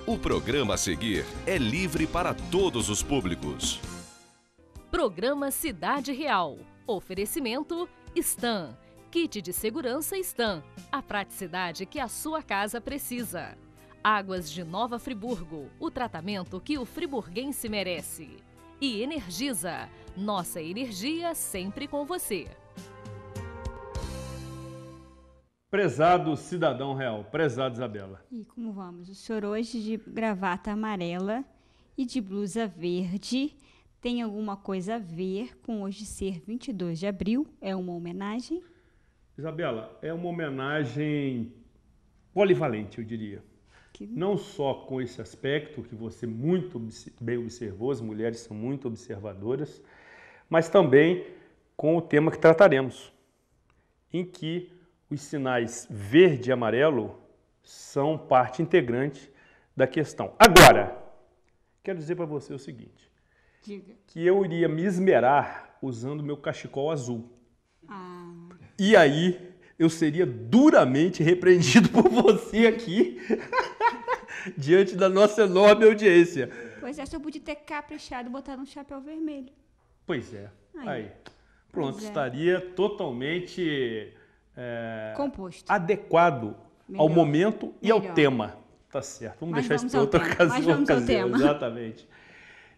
O programa a seguir é livre para todos os públicos. Programa Cidade Real. Oferecimento Stan. Kit de segurança Stan. A praticidade que a sua casa precisa. Águas de Nova Friburgo. O tratamento que o friburguense merece. E Energisa. Nossa energia sempre com você. Prezado cidadão real, prezado Isabela. E como vamos? O senhor hoje de gravata amarela e de blusa verde tem alguma coisa a ver com hoje ser 22 de abril? É uma homenagem? Isabela, é uma homenagem polivalente, eu diria. Não só com esse aspecto que você muito bem observou, as mulheres são muito observadoras, mas também com o tema que trataremos, em que os sinais verde e amarelo são parte integrante da questão. Agora, quero dizer para você o seguinte, que eu iria me esmerar usando meu cachecol azul. E aí eu seria duramente repreendido por você aqui, diante da nossa enorme audiência. Pois é, só podia ter caprichado e botar um chapéu vermelho. Pois é. Aí. Pronto, estaria totalmente composto, adequado ao momento e ao tema. Tá certo, vamos deixar isso para outra ocasião. Exatamente.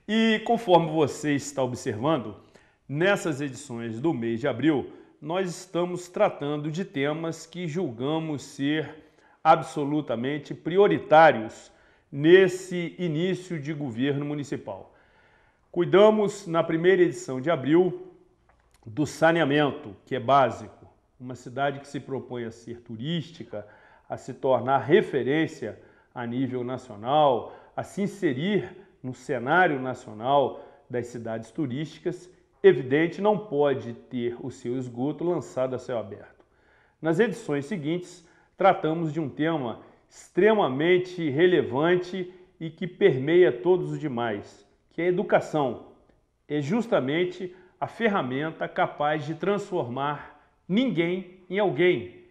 E conforme você está observando, nessas edições do mês de abril, nós estamos tratando de temas que julgamos ser absolutamente prioritários nesse início de governo municipal. Cuidamos, na primeira edição de abril, do saneamento, que é básico. Uma cidade que se propõe a ser turística, a se tornar referência a nível nacional, a se inserir no cenário nacional das cidades turísticas, evidente, não pode ter o seu esgoto lançado a céu aberto. Nas edições seguintes, tratamos de um tema extremamente relevante e que permeia todos os demais, que é a educação. É justamente a ferramenta capaz de transformar ninguém em alguém.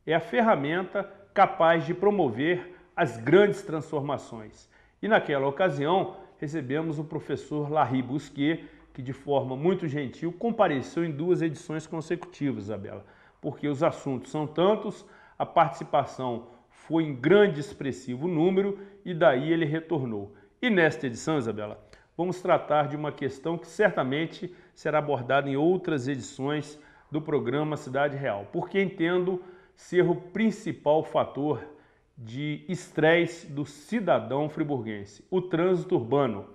É a ferramenta capaz de promover as grandes transformações. E naquela ocasião, recebemos o professor Larry Busquet, que de forma muito gentil compareceu em 2 edições consecutivas, Isabela, porque os assuntos são tantos, a participação foi em grande expressivo número e daí ele retornou. E nesta edição, Isabela, vamos tratar de uma questão que certamente será abordada em outras edições do programa Cidade Real, porque entendo ser o principal fator de estresse do cidadão friburguense. O trânsito urbano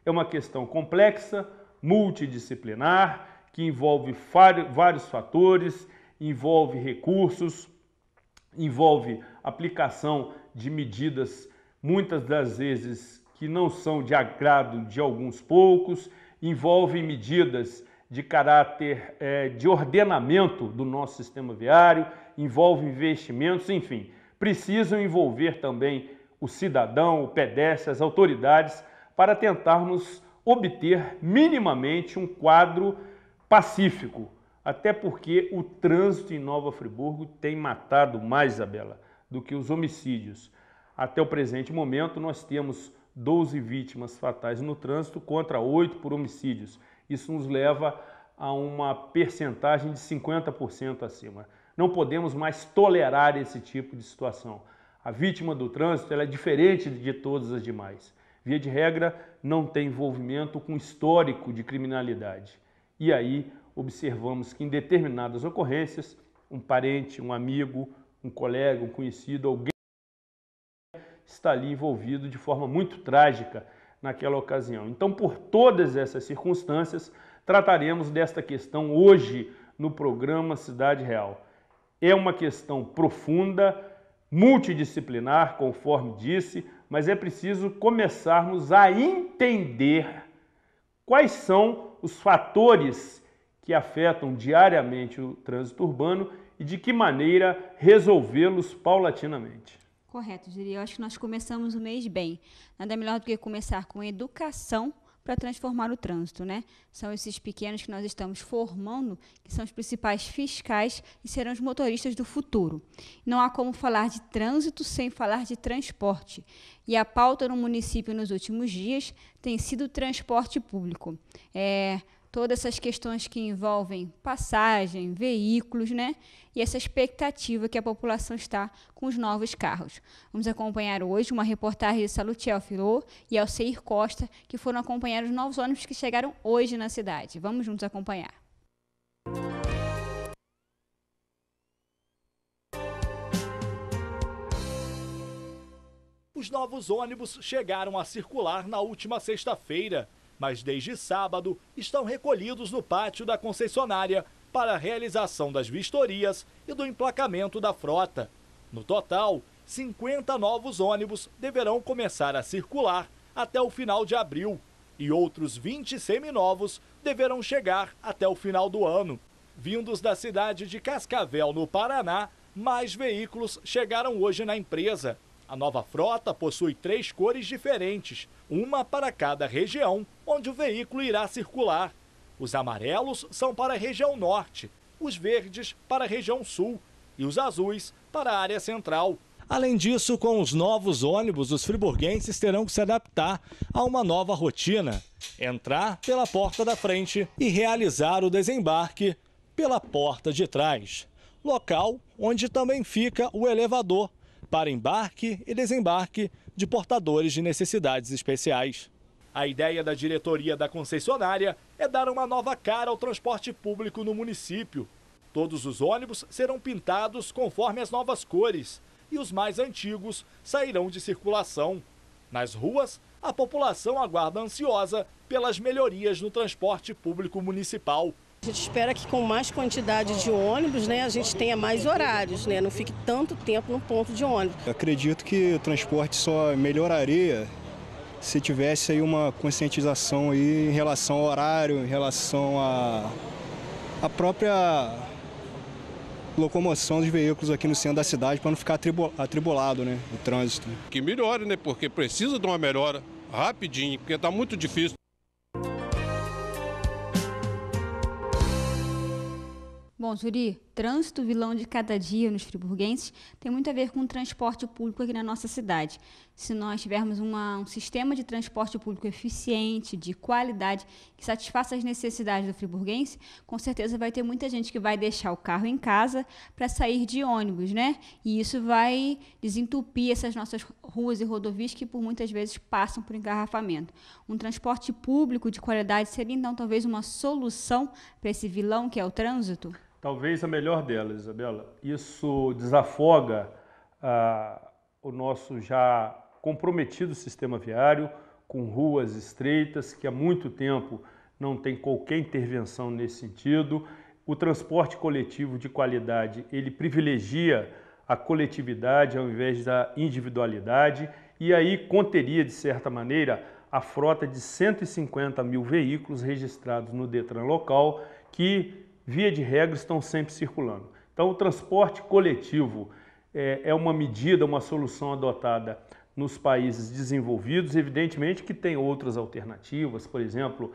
é uma questão complexa, multidisciplinar, que envolve vários fatores, envolve recursos, envolve aplicação de medidas, muitas das vezes que não são de agrado de alguns poucos, envolve medidas de caráter de ordenamento do nosso sistema viário, envolve investimentos, enfim, precisam envolver também o cidadão, o pedestre, as autoridades, para tentarmos obter minimamente um quadro pacífico, até porque o trânsito em Nova Friburgo tem matado mais, Isabela, do que os homicídios. Até o presente momento, nós temos 12 vítimas fatais no trânsito contra 8 por homicídios. Isso nos leva a uma percentagem de 50% acima. Não podemos mais tolerar esse tipo de situação. A vítima do trânsito ela é diferente de todas as demais. Via de regra, não tem envolvimento com histórico de criminalidade. E aí observamos que em determinadas ocorrências, um parente, um amigo, um colega, um conhecido, alguém está ali envolvido de forma muito trágica naquela ocasião. Então, por todas essas circunstâncias, trataremos desta questão hoje no programa Cidade Real. É uma questão profunda, multidisciplinar, conforme disse, mas é preciso começarmos a entender quais são os fatores que afetam diariamente o trânsito urbano e de que maneira resolvê-los paulatinamente. Correto, diria. Eu acho que nós começamos o mês bem. Nada melhor do que começar com educação para transformar o trânsito, né? São esses pequenos que nós estamos formando, que são os principais fiscais e serão os motoristas do futuro. Não há como falar de trânsito sem falar de transporte. E a pauta no município nos últimos dias tem sido o transporte público. Todas essas questões que envolvem passagem, veículos, né? E essa expectativa que a população está com os novos carros. Vamos acompanhar hoje uma reportagem de Salutiel Filô e Alceir Costa, que foram acompanhar os novos ônibus que chegaram hoje na cidade. Vamos juntos acompanhar. Os novos ônibus chegaram a circular na última sexta-feira, mas desde sábado estão recolhidos no pátio da concessionária para a realização das vistorias e do emplacamento da frota. No total, 50 novos ônibus deverão começar a circular até o final de abril e outros 20 seminovos deverão chegar até o final do ano. Vindos da cidade de Cascavel, no Paraná, mais veículos chegaram hoje na empresa. A nova frota possui 3 cores diferentes, uma para cada região onde o veículo irá circular. Os amarelos são para a região norte, os verdes para a região sul e os azuis para a área central. Além disso, com os novos ônibus, os friburguenses terão que se adaptar a uma nova rotina. Entrar pela porta da frente e realizar o desembarque pela porta de trás. Local onde também fica o elevador para embarque e desembarque de portadores de necessidades especiais. A ideia da diretoria da concessionária é dar uma nova cara ao transporte público no município. Todos os ônibus serão pintados conforme as novas cores e os mais antigos sairão de circulação. Nas ruas, a população aguarda ansiosa pelas melhorias no transporte público municipal. A gente espera que com mais quantidade de ônibus, né, a gente tenha mais horários, né, não fique tanto tempo no ponto de ônibus. Eu acredito que o transporte só melhoraria se tivesse aí uma conscientização aí em relação ao horário, em relação à própria locomoção dos veículos aqui no centro da cidade, para não ficar atribulado, né, o trânsito. Que melhore, né, porque precisa de uma melhora rapidinho, porque está muito difícil. Bom, Zuri, trânsito vilão de cada dia nos friburguenses tem muito a ver com o transporte público aqui na nossa cidade. Se nós tivermos um sistema de transporte público eficiente, de qualidade, que satisfaça as necessidades do friburguense, com certeza vai ter muita gente que vai deixar o carro em casa para sair de ônibus, né? E isso vai desentupir essas nossas ruas e rodovias que por muitas vezes passam por engarrafamento. Um transporte público de qualidade seria então talvez uma solução para esse vilão que é o trânsito? Talvez a melhor delas, Isabela. Isso desafoga o nosso já comprometido sistema viário, com ruas estreitas, que há muito tempo não tem qualquer intervenção nesse sentido. O transporte coletivo de qualidade, ele privilegia a coletividade ao invés da individualidade e aí conteria, de certa maneira, a frota de 150 mil veículos registrados no Detran local que, via de regra, estão sempre circulando. Então, o transporte coletivo é uma medida, uma solução adotada nos países desenvolvidos, evidentemente que tem outras alternativas, por exemplo,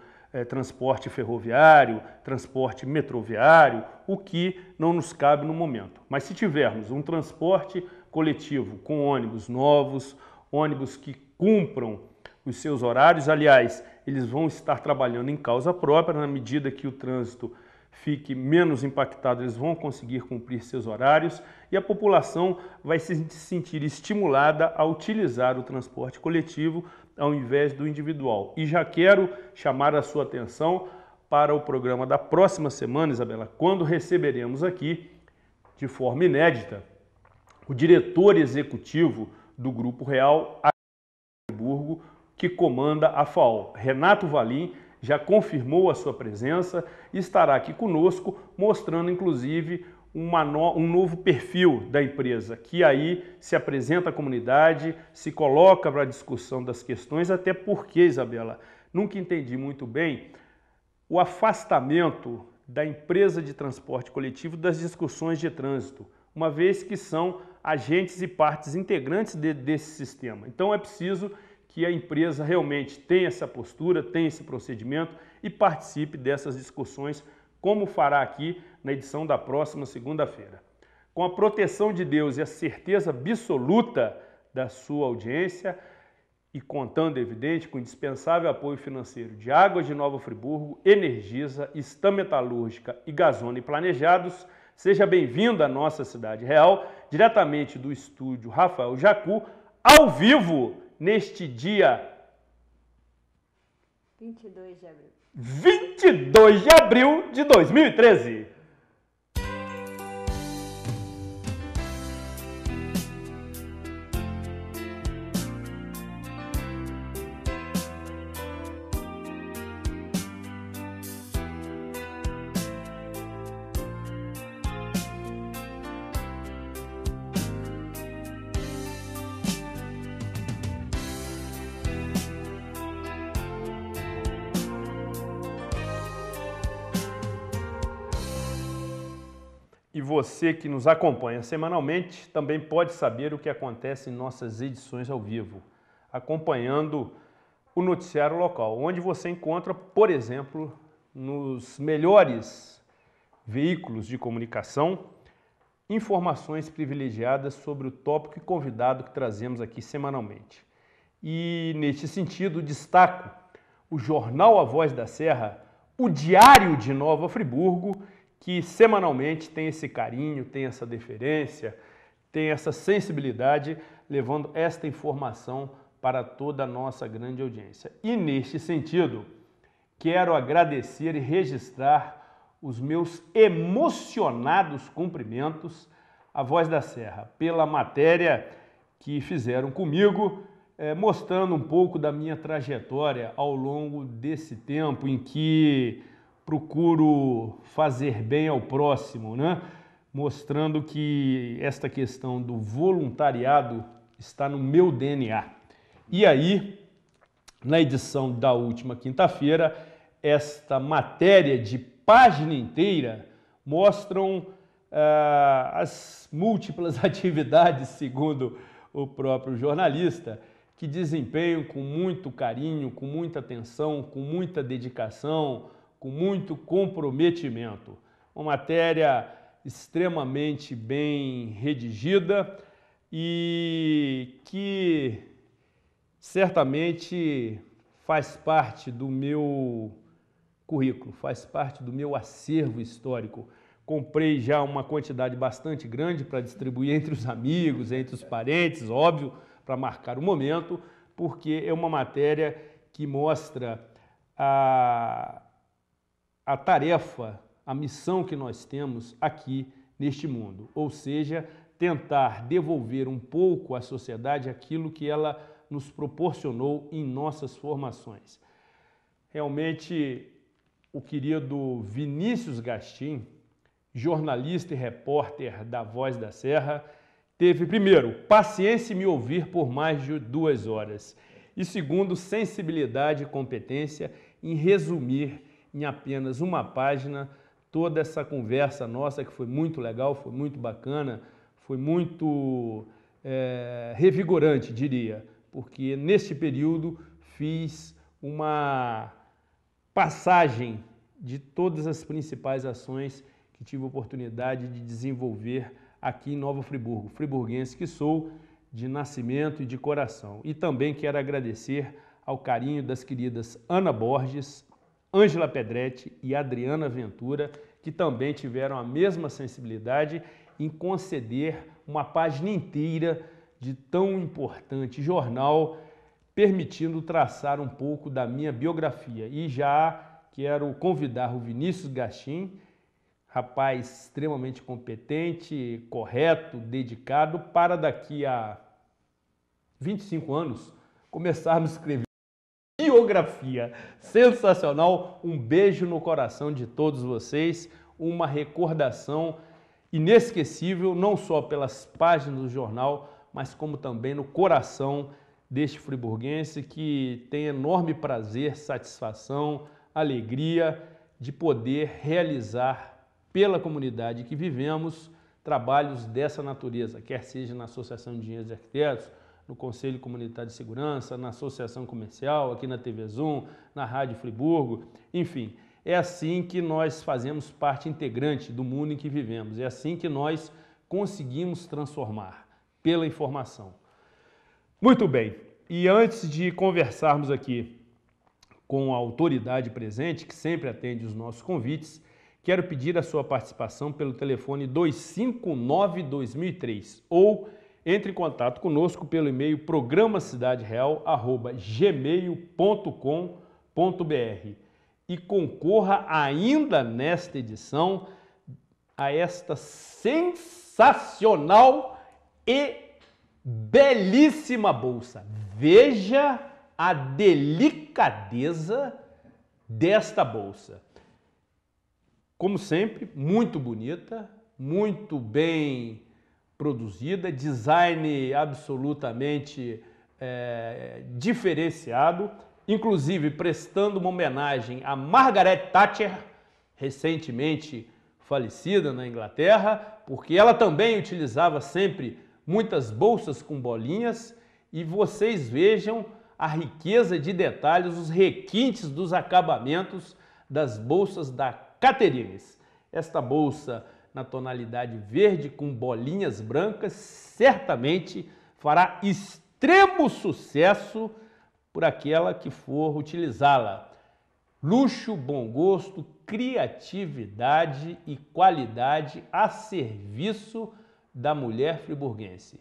transporte ferroviário, transporte metroviário, o que não nos cabe no momento. Mas se tivermos um transporte coletivo com ônibus novos, ônibus que cumpram os seus horários, aliás, eles vão estar trabalhando em causa própria, na medida que o trânsito fique menos impactado, eles vão conseguir cumprir seus horários e a população vai se sentir estimulada a utilizar o transporte coletivo ao invés do individual. E já quero chamar a sua atenção para o programa da próxima semana, Isabela, quando receberemos aqui, de forma inédita, o diretor executivo do Grupo Real Friburgo, que comanda a FAO, Renato Valim, já confirmou a sua presença e estará aqui conosco, mostrando inclusive um novo perfil da empresa, que aí se apresenta à comunidade, se coloca para a discussão das questões, até porque, Isabela, nunca entendi muito bem o afastamento da empresa de transporte coletivo das discussões de trânsito, uma vez que são agentes e partes integrantes desse sistema. Então é preciso que a empresa realmente tenha essa postura, tenha esse procedimento e participe dessas discussões, como fará aqui na edição da próxima segunda-feira. Com a proteção de Deus e a certeza absoluta da sua audiência, e contando, evidente, com o indispensável apoio financeiro de Águas de Nova Friburgo, Energisa, Stan Metalúrgica e Gazone Planejados, seja bem-vindo à nossa Cidade Real, diretamente do estúdio Rafael Jacu, ao vivo, neste dia 22 de abril. 22 de abril de 2013. E você que nos acompanha semanalmente também pode saber o que acontece em nossas edições ao vivo, acompanhando o noticiário local, onde você encontra, por exemplo, nos melhores veículos de comunicação, informações privilegiadas sobre o tópico e convidado que trazemos aqui semanalmente. E, neste sentido, destaco o jornal A Voz da Serra, o Diário de Nova Friburgo, que semanalmente tem esse carinho, tem essa deferência, tem essa sensibilidade, levando esta informação para toda a nossa grande audiência. E neste sentido, quero agradecer e registrar os meus emocionados cumprimentos à Voz da Serra, pela matéria que fizeram comigo, mostrando um pouco da minha trajetória ao longo desse tempo em que procuro fazer bem ao próximo, né? Mostrando que esta questão do voluntariado está no meu DNA. E aí, na edição da última quinta-feira, esta matéria de página inteira mostram as múltiplas atividades, segundo o próprio jornalista, que desempenham com muito carinho, com muita atenção, com muita dedicação, com muito comprometimento. Uma matéria extremamente bem redigida e que certamente faz parte do meu currículo, faz parte do meu acervo histórico. Comprei já uma quantidade bastante grande para distribuir entre os amigos, entre os parentes, óbvio, para marcar o momento, porque é uma matéria que mostra a tarefa, a missão que nós temos aqui neste mundo, ou seja, tentar devolver um pouco à sociedade aquilo que ela nos proporcionou em nossas formações. Realmente, o querido Vinícius Gastim, jornalista e repórter da Voz da Serra, teve, primeiro, paciência em me ouvir por mais de 2 horas e, segundo, sensibilidade e competência em resumir em apenas uma página toda essa conversa nossa, que foi muito legal, foi muito bacana, foi muito revigorante, diria, porque neste período fiz uma passagem de todas as principais ações que tive a oportunidade de desenvolver aqui em Nova Friburgo, friburguense que sou de nascimento e de coração. E também quero agradecer ao carinho das queridas Ana Borges, Ângela Pedretti e Adriana Ventura, que também tiveram a mesma sensibilidade em conceder uma página inteira de tão importante jornal, permitindo traçar um pouco da minha biografia. E já quero convidar o Vinícius Gastim, rapaz extremamente competente, correto, dedicado, para daqui a 25 anos começarmos a escrever biografia sensacional. Um beijo no coração de todos vocês, uma recordação inesquecível, não só pelas páginas do jornal, mas como também no coração deste friburguense que tem enorme prazer, satisfação, alegria de poder realizar pela comunidade que vivemos trabalhos dessa natureza, quer seja na Associação de Engenheiros e Arquitetos, no Conselho Comunitário de Segurança, na Associação Comercial, aqui na TV Zoom, na Rádio Friburgo, enfim. É assim que nós fazemos parte integrante do mundo em que vivemos, é assim que nós conseguimos transformar, pela informação. Muito bem, e antes de conversarmos aqui com a autoridade presente, que sempre atende os nossos convites, quero pedir a sua participação pelo telefone 259-2003 ou entre em contato conosco pelo e-mail programacidadereal@gmail.com.br e concorra ainda nesta edição a esta sensacional e belíssima bolsa. Veja a delicadeza desta bolsa. Como sempre, muito bonita, muito bem produzida, design absolutamente diferenciado, inclusive prestando uma homenagem a Margaret Thatcher, recentemente falecida na Inglaterra, porque ela também utilizava sempre muitas bolsas com bolinhas, e vocês vejam a riqueza de detalhes, os requintes dos acabamentos das bolsas da Catherines. Esta bolsa na tonalidade verde com bolinhas brancas certamente fará extremo sucesso por aquela que for utilizá-la. Luxo, bom gosto, criatividade e qualidade a serviço da mulher friburguense.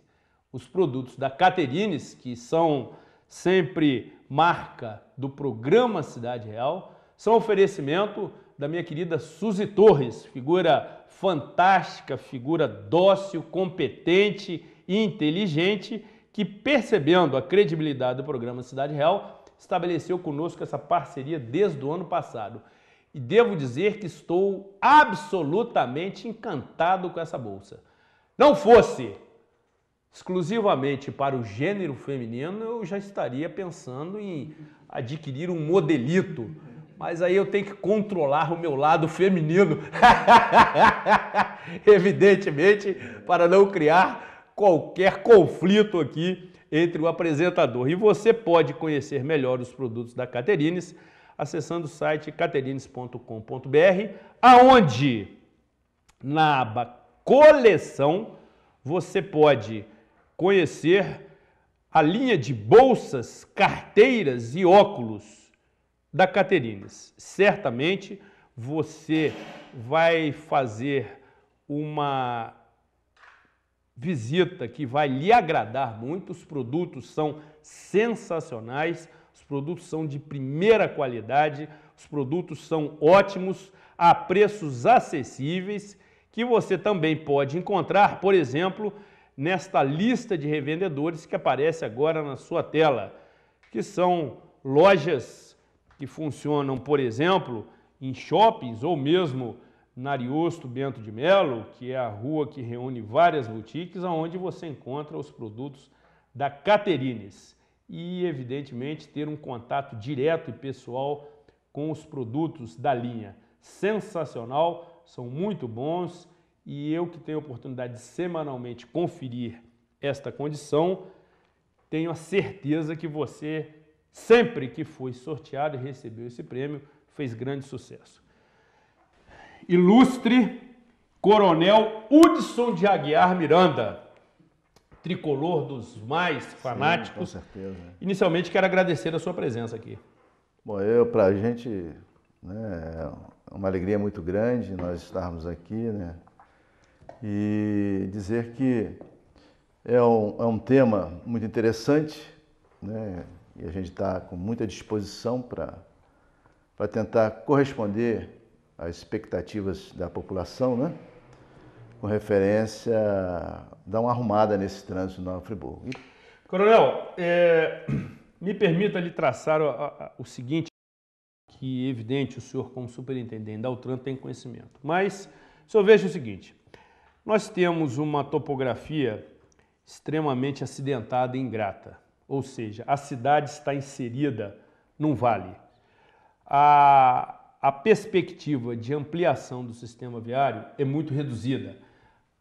Os produtos da Catherines, que são sempre marca do programa Cidade Real, são oferecimento da minha querida Suzy Torres, figura fantástica, figura dócil, competente e inteligente, que, percebendo a credibilidade do programa Cidade Real, estabeleceu conosco essa parceria desde o ano passado. E devo dizer que estou absolutamente encantado com essa bolsa. Não fosse exclusivamente para o gênero feminino, eu já estaria pensando em adquirir um modelito. Mas aí eu tenho que controlar o meu lado feminino, evidentemente, para não criar qualquer conflito aqui entre o apresentador. E você pode conhecer melhor os produtos da Catherines acessando o site catherines.com.br, aonde na aba Coleção você pode conhecer a linha de bolsas, carteiras e óculos da Catherines. Certamente você vai fazer uma visita que vai lhe agradar muito. Os produtos são sensacionais, os produtos são de primeira qualidade, os produtos são ótimos, a preços acessíveis, que você também pode encontrar, por exemplo, nesta lista de revendedores que aparece agora na sua tela, que são lojas que funcionam, por exemplo, em shoppings ou mesmo na Ariosto Bento de Melo, que é a rua que reúne várias boutiques, onde você encontra os produtos da Catherines. E, evidentemente, ter um contato direto e pessoal com os produtos da linha. Sensacional, são muito bons, e eu que tenho a oportunidade de semanalmente conferir esta condição, tenho a certeza que você, sempre que foi sorteado e recebeu esse prêmio, fez grande sucesso. Ilustre Coronel Hudson de Aguiar Miranda, tricolor dos mais fanáticos. Sim, com certeza. Inicialmente, quero agradecer a sua presença aqui. Bom, para a gente, né, é uma alegria muito grande nós estarmos aqui, né, e dizer que é um tema muito interessante, né, e a gente está com muita disposição para tentar corresponder às expectativas da população, né, com referência a dar uma arrumada nesse trânsito no Friburgo. Coronel, me permita lhe traçar o seguinte, que evidente o senhor como superintendente da Altran tem conhecimento, mas o senhor veja o seguinte, nós temos uma topografia extremamente acidentada e ingrata, ou seja, a cidade está inserida num vale. A perspectiva de ampliação do sistema viário é muito reduzida.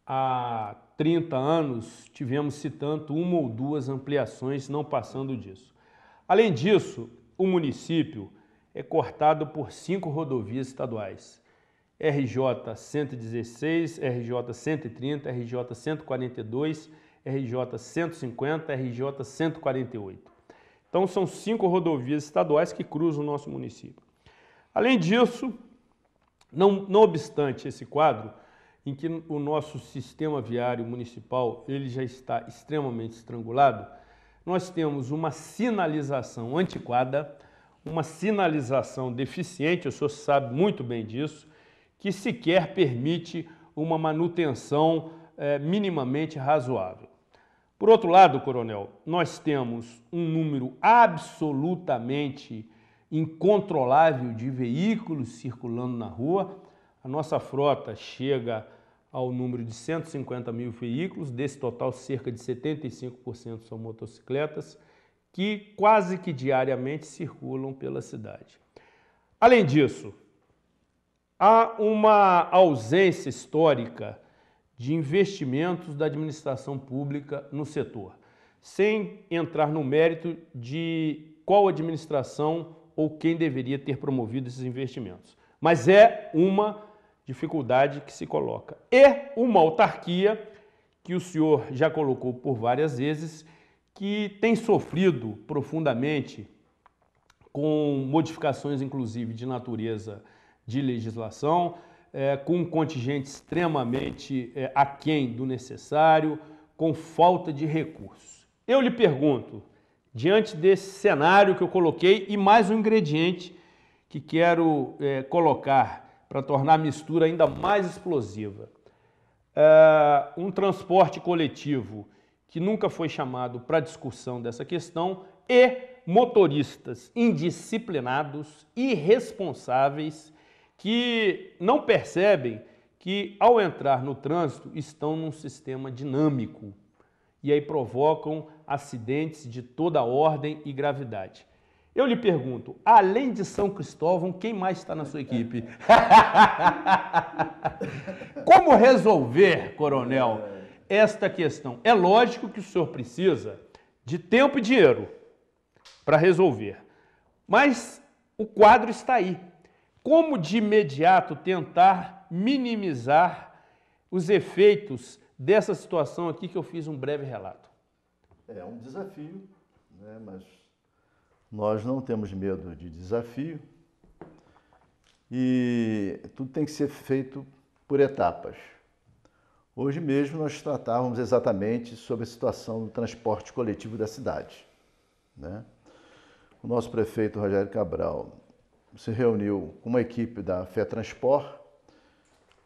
há 30 anos tivemos, se tanto, uma ou duas ampliações, não passando disso. Além disso, o município é cortado por 5 rodovias estaduais: RJ 116, RJ 130, RJ 142, RJ 150, RJ 148. Então, são 5 rodovias estaduais que cruzam o nosso município. Além disso, não obstante esse quadro, em que o nosso sistema viário municipal ele já está extremamente estrangulado, nós temos uma sinalização antiquada, uma sinalização deficiente, o senhor sabe muito bem disso, que sequer permite uma manutenção minimamente razoável. Por outro lado, coronel, nós temos um número absolutamente incontrolável de veículos circulando na rua. A nossa frota chega ao número de 150 mil veículos, desse total cerca de 75% são motocicletas, que quase que diariamente circulam pela cidade. Além disso, há uma ausência histórica de investimentos da administração pública no setor, sem entrar no mérito de qual administração ou quem deveria ter promovido esses investimentos. Mas é uma dificuldade que se coloca. E uma autarquia que o senhor já colocou por várias vezes, que tem sofrido profundamente com modificações, inclusive, de natureza de legislação, com um contingente extremamente aquém do necessário, com falta de recursos. Eu lhe pergunto, diante desse cenário que eu coloquei e mais um ingrediente que quero colocar para tornar a mistura ainda mais explosiva, um transporte coletivo que nunca foi chamado para discussão dessa questão e motoristas indisciplinados, irresponsáveis, que não percebem que, ao entrar no trânsito, estão num sistema dinâmico e aí provocam acidentes de toda ordem e gravidade. Eu lhe pergunto, além de São Cristóvão, quem mais está na sua equipe? Como resolver, coronel, esta questão? É lógico que o senhor precisa de tempo e dinheiro para resolver, mas o quadro está aí. Como de imediato tentar minimizar os efeitos dessa situação aqui que eu fiz um breve relato? É um desafio, né? Mas nós não temos medo de desafio e tudo tem que ser feito por etapas. Hoje mesmo nós tratávamos exatamente sobre a situação do transporte coletivo da cidade, né? O nosso prefeito Rogério Cabral se reuniu com uma equipe da FETransport,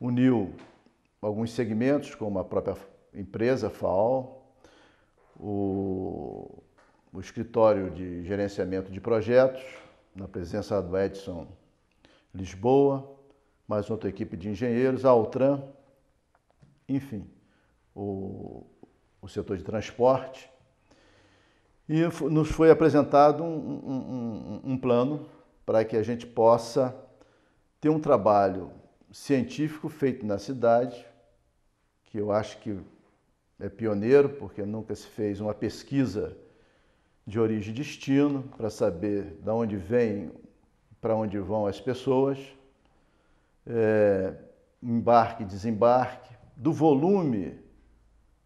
uniu alguns segmentos, como a própria empresa, FAO, o escritório de gerenciamento de projetos, na presença do Edson Lisboa, mais outra equipe de engenheiros, a Altran, enfim, o setor de transporte. E nos foi apresentado um plano para que a gente possa ter um trabalho científico feito na cidade, que eu acho que é pioneiro, porque nunca se fez uma pesquisa de origem e destino para saber de onde vêm, para onde vão as pessoas, embarque e desembarque, do volume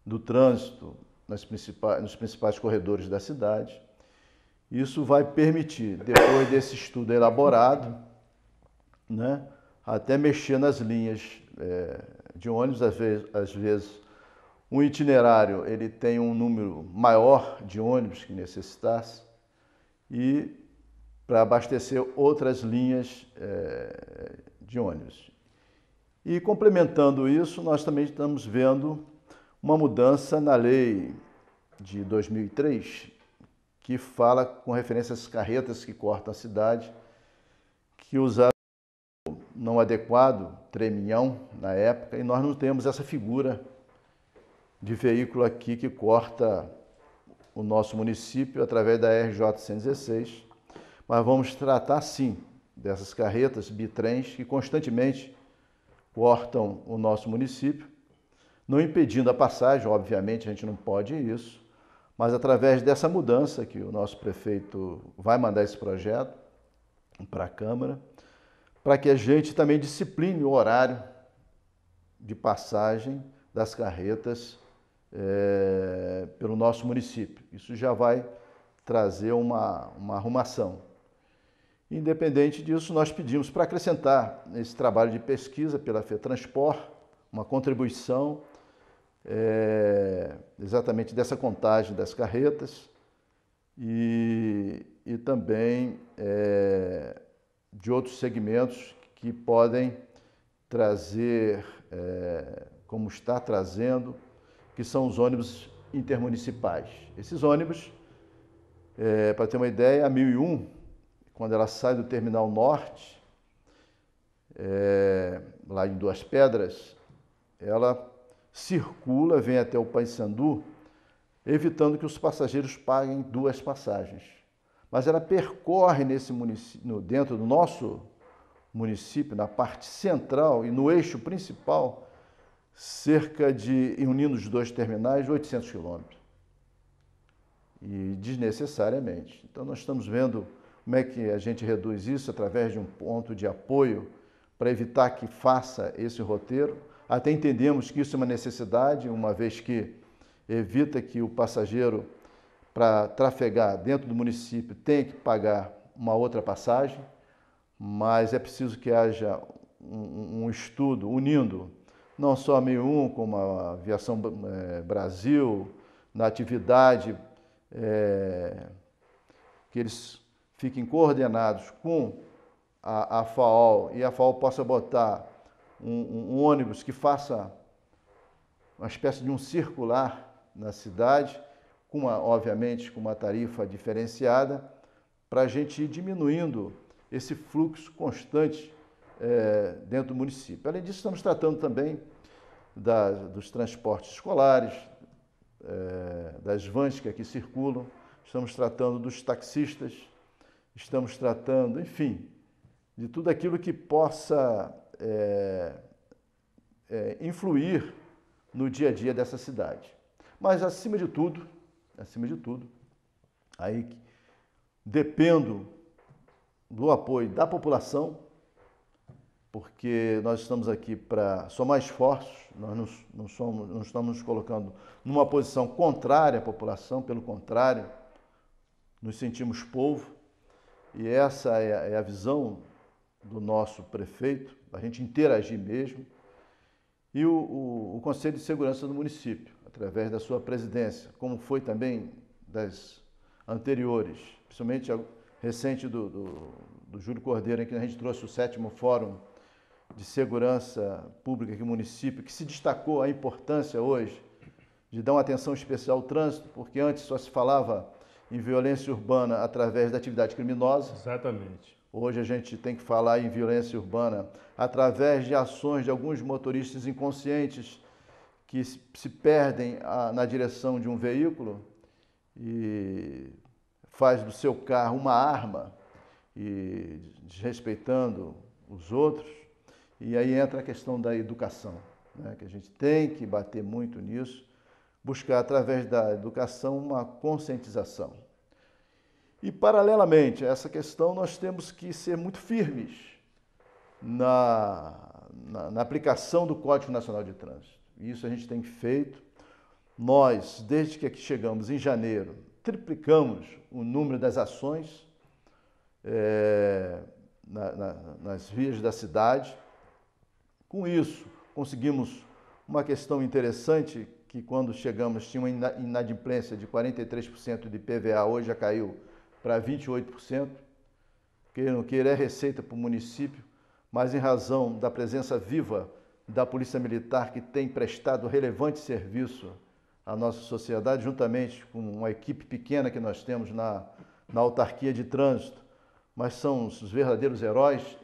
do trânsito nos principais corredores da cidade. Isso vai permitir, depois desse estudo elaborado, né, até mexer nas linhas de ônibus. Às vezes, um itinerário ele tem um número maior de ônibus que necessitasse, e para abastecer outras linhas de ônibus. E complementando isso, nós também estamos vendo uma mudança na lei de 2003, que fala com referência às carretas que cortam a cidade, que usaram não adequado, treminhão na época, e nós não temos essa figura de veículo aqui que corta o nosso município através da RJ 116, mas vamos tratar sim dessas carretas bitrens que constantemente cortam o nosso município. não impedindo a passagem, obviamente a gente não pode isso, mas através dessa mudança que o nosso prefeito vai mandar esse projeto para a Câmara, para que a gente também discipline o horário de passagem das carretas pelo nosso município. Isso já vai trazer uma arrumação. Independente disso, nós pedimos para acrescentar nesse trabalho de pesquisa pela FETransport uma contribuição exatamente dessa contagem das carretas e também de outros segmentos que podem trazer, como está trazendo, que são os ônibus intermunicipais. Esses ônibus, para ter uma ideia, a 1001, quando ela sai do Terminal Norte, lá em Duas Pedras, ela circula, vem até o Paissandu, evitando que os passageiros paguem 2 passagens. Mas ela percorre nesse município, dentro do nosso município, na parte central e no eixo principal, cerca de, unindo os 2 terminais, 800 quilômetros. E desnecessariamente. Então nós estamos vendo como é que a gente reduz isso através de um ponto de apoio para evitar que faça esse roteiro. Até entendemos que isso é uma necessidade, uma vez que evita que o passageiro, para trafegar dentro do município, tenha que pagar uma outra passagem, mas é preciso que haja um estudo unindo não só a 1001, como a Aviação Brasil, na atividade, que eles fiquem coordenados com a FAO e a FAO possa botar um ônibus que faça uma espécie de um circular na cidade, obviamente com uma tarifa diferenciada, para a gente ir diminuindo esse fluxo constante dentro do município. Além disso, estamos tratando também dos transportes escolares, das vans que aqui circulam, estamos tratando dos taxistas, estamos tratando, enfim, de tudo aquilo que possa influir no dia a dia dessa cidade. Mas, acima de tudo, aí dependo do apoio da população, porque nós estamos aqui para somar esforços, nós não estamos nos colocando numa posição contrária à população, pelo contrário, nos sentimos povo, e essa é a visão do nosso prefeito, a gente interagir mesmo, e o Conselho de Segurança do município, através da sua presidência, como foi também das anteriores, principalmente a recente do Júlio Cordeiro, em que a gente trouxe o 7º Fórum de Segurança Pública aqui no município, que se destacou a importância hoje de dar uma atenção especial ao trânsito, porque antes só se falava em violência urbana através da atividade criminosa. Exatamente. Hoje a gente tem que falar em violência urbana através de ações de alguns motoristas inconscientes que se perdem na direção de um veículo e faz do seu carro uma arma e desrespeitando os outros. E aí entra a questão da educação, né? Que a gente tem que bater muito nisso, buscar através da educação uma conscientização. E, paralelamente a essa questão, nós temos que ser muito firmes na aplicação do Código Nacional de Trânsito. Isso a gente tem feito. Nós, desde que aqui chegamos em janeiro, triplicamos o número das ações nas vias da cidade. Com isso, conseguimos uma questão interessante, que quando chegamos tinha uma inadimplência de 43% de PVA, hoje já caiu para 28%, queira ou não queira, é receita para o município, mas em razão da presença viva da Polícia Militar, que tem prestado relevante serviço à nossa sociedade, juntamente com uma equipe pequena que nós temos na autarquia de trânsito, mas são os verdadeiros heróis,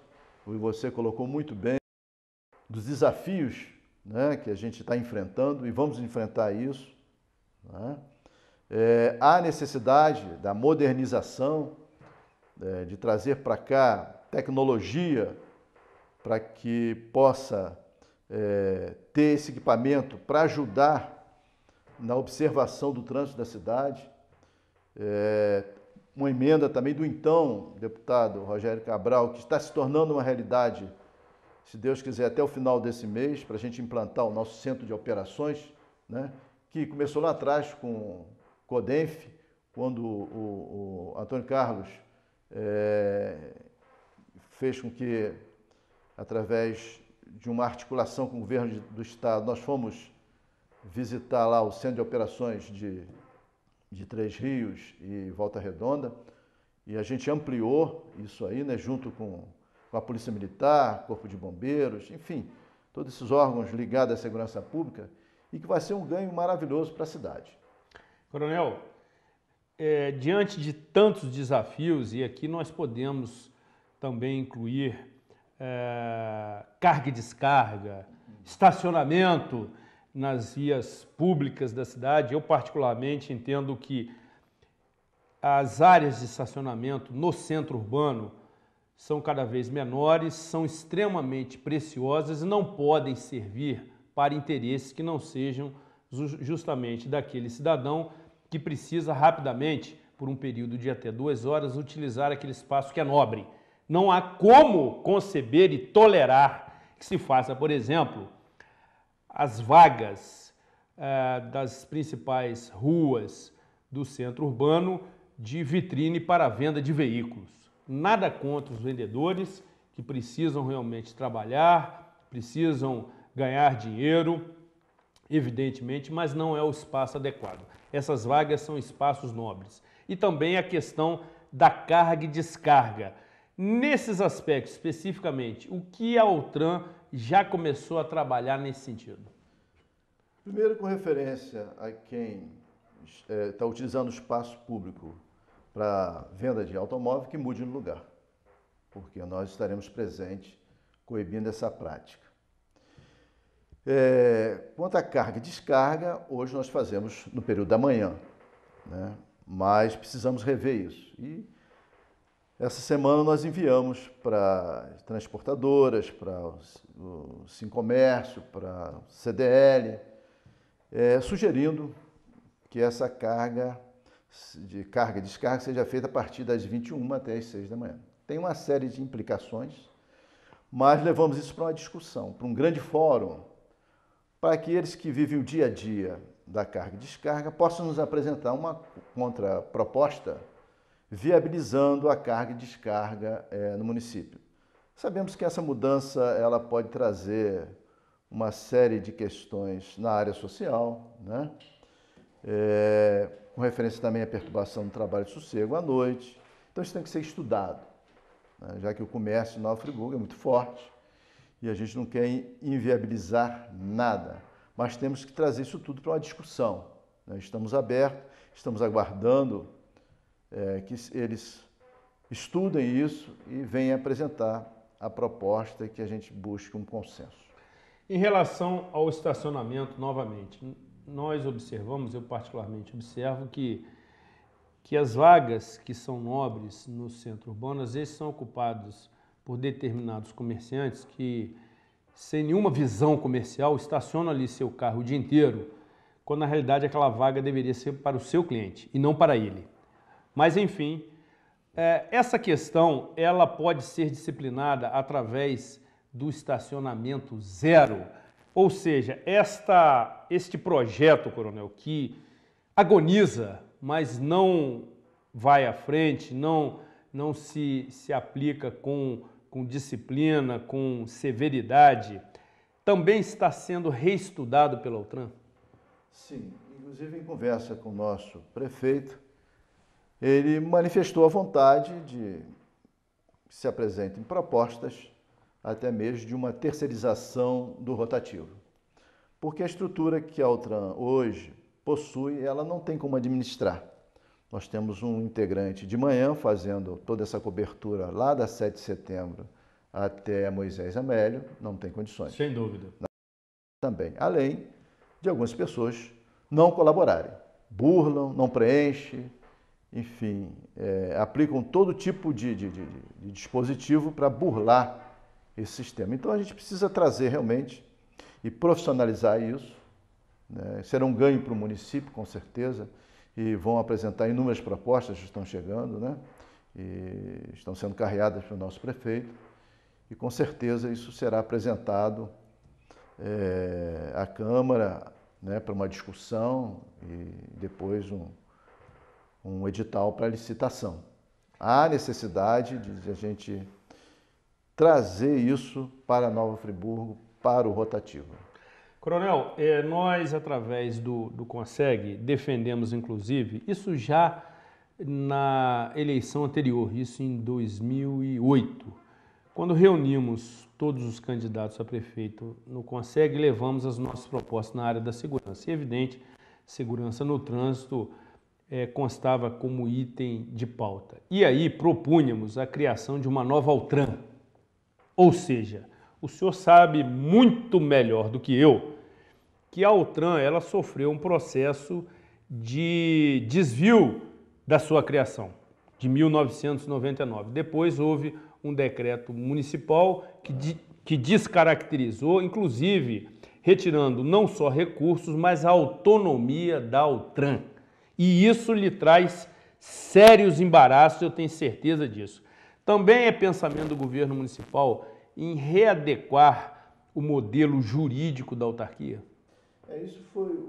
e você colocou muito bem, dos desafios, né, que a gente está enfrentando, e vamos enfrentar isso, né? Há necessidade da modernização, de trazer para cá tecnologia para que possa ter esse equipamento para ajudar na observação do trânsito da cidade. Uma emenda também do então deputado Rogério Cabral, que está se tornando uma realidade, se Deus quiser, até o final desse mês, para a gente implantar o nosso centro de operações, né? Que começou lá atrás com o CODENF, quando o Antônio Carlos fez com que, através de uma articulação com o governo do Estado, nós fomos visitar lá o centro de operações de Três Rios e Volta Redonda, e a gente ampliou isso aí, né, junto com a Polícia Militar, Corpo de Bombeiros, enfim, todos esses órgãos ligados à segurança pública, e que vai ser um ganho maravilhoso para a cidade. Coronel, diante de tantos desafios, e aqui nós podemos também incluir carga e descarga, estacionamento nas vias públicas da cidade, eu particularmente entendo que as áreas de estacionamento no centro urbano são cada vez menores, são extremamente preciosas e não podem servir para interesses que não sejam justamente daquele cidadão que precisa rapidamente, por um período de até 2 horas, utilizar aquele espaço que é nobre. Não há como conceber e tolerar que se faça, por exemplo, as vagas das principais ruas do centro urbano de vitrine para a venda de veículos. Nada contra os vendedores que precisam realmente trabalhar, precisam ganhar dinheiro, evidentemente, mas não é o espaço adequado. Essas vagas são espaços nobres. E também a questão da carga e descarga. Nesses aspectos, especificamente, o que a Altran já começou a trabalhar nesse sentido? Primeiro, com referência a quem está utilizando o espaço público para venda de automóvel, que mude no lugar, porque nós estaremos presentes coibindo essa prática. Quanto à carga e descarga, hoje nós fazemos no período da manhã, né? Mas precisamos rever isso. E essa semana nós enviamos para transportadoras, para o Sincomércio, para o CDL, sugerindo que essa carga e descarga seja feita a partir das 21 até as 6 da manhã. Tem uma série de implicações, mas levamos isso para uma discussão, para um grande fórum, para que aqueles que vivem o dia a dia da carga e descarga possam nos apresentar uma contraproposta viabilizando a carga e descarga no município. Sabemos que essa mudança ela pode trazer uma série de questões na área social, né? Com referência também à perturbação do trabalho e sossego à noite. Então isso tem que ser estudado, né? Já que o comércio em Nova Friburgo é muito forte e a gente não quer inviabilizar nada, mas temos que trazer isso tudo para uma discussão, né? Estamos abertos, estamos aguardando que eles estudem isso e venham apresentar a proposta e que a gente busque um consenso. Em relação ao estacionamento, novamente, nós observamos, eu particularmente observo que as vagas que são nobres no centro urbano, às vezes são ocupadas por determinados comerciantes que, sem nenhuma visão comercial, estacionam ali seu carro o dia inteiro, quando na realidade aquela vaga deveria ser para o seu cliente e não para ele. Mas, enfim, essa questão ela pode ser disciplinada através do estacionamento zero. Ou seja, este projeto, Coronel, que agoniza, mas não vai à frente, não se aplica com disciplina, com severidade, também está sendo reestudado pela Altran? Sim, inclusive em conversa com o nosso prefeito, ele manifestou a vontade de que se apresentem propostas até mesmo de uma terceirização do rotativo. Porque a estrutura que a Altran hoje possui, ela não tem como administrar. Nós temos um integrante de manhã fazendo toda essa cobertura lá da 7 de setembro até Moisés Amélio, não tem condições. Sem dúvida. Também, além de algumas pessoas não colaborarem, burlam, não preenchem, enfim, aplicam todo tipo de dispositivo para burlar esse sistema. Então a gente precisa trazer realmente e profissionalizar isso, né? Será um ganho para o município, com certeza, e vão apresentar inúmeras propostas que estão chegando, né? E estão sendo carreadas pelo nosso prefeito, e com certeza isso será apresentado à Câmara, né, para uma discussão e depois um edital para licitação. Há necessidade de a gente trazer isso para Nova Friburgo, para o rotativo. Coronel, nós, através do CONSEG, defendemos, inclusive, isso já na eleição anterior, isso em 2008, quando reunimos todos os candidatos a prefeito no CONSEG, levamos as nossas propostas na área da segurança. E, evidente, segurança no trânsito constava como item de pauta. E aí propunhamos a criação de uma nova Altran. Ou seja, o senhor sabe muito melhor do que eu que a Altran ela sofreu um processo de desvio da sua criação, de 1999. Depois houve um decreto municipal que descaracterizou, inclusive retirando não só recursos, mas a autonomia da Altran. E isso lhe traz sérios embaraços, eu tenho certeza disso. Também é pensamento do governo municipal em readequar o modelo jurídico da autarquia? Isso foi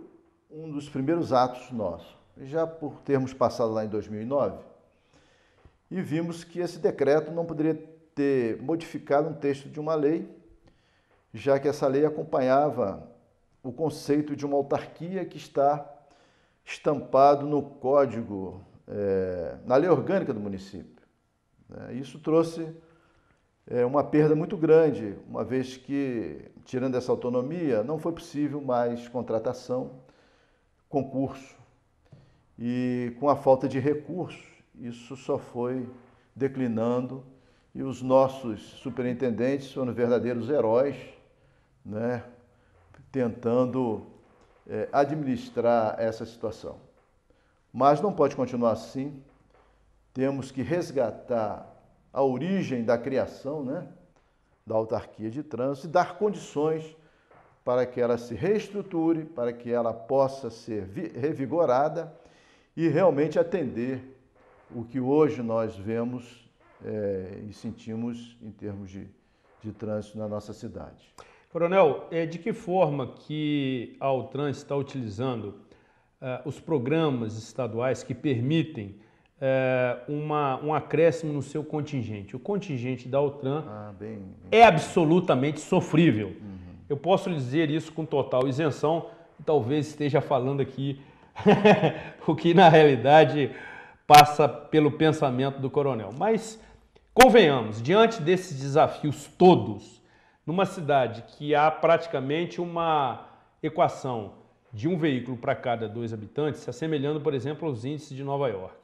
um dos primeiros atos nossos, já por termos passado lá em 2009, e vimos que esse decreto não poderia ter modificado um texto de uma lei, já que essa lei acompanhava o conceito de uma autarquia que está estampado no código, na lei orgânica do município. Isso trouxe uma perda muito grande, uma vez que, tirando essa autonomia, não foi possível mais contratação, concurso. E com a falta de recursos, isso só foi declinando e os nossos superintendentes foram verdadeiros heróis, né, tentando administrar essa situação. Mas não pode continuar assim, temos que resgatar a origem da criação, né, da autarquia de trânsito e dar condições para que ela se reestruture, para que ela possa ser revigorada e realmente atender o que hoje nós vemos e sentimos em termos de trânsito na nossa cidade. Coronel, de que forma que a Altran está utilizando os programas estaduais que permitem um acréscimo no seu contingente? O contingente da Altran é absolutamente sofrível. Eu posso lhe dizer isso com total isenção, talvez esteja falando aqui o que na realidade passa pelo pensamento do coronel. Mas convenhamos, diante desses desafios todos, numa cidade que há praticamente uma equação de um veículo para cada 2 habitantes, se assemelhando, por exemplo, aos índices de Nova York.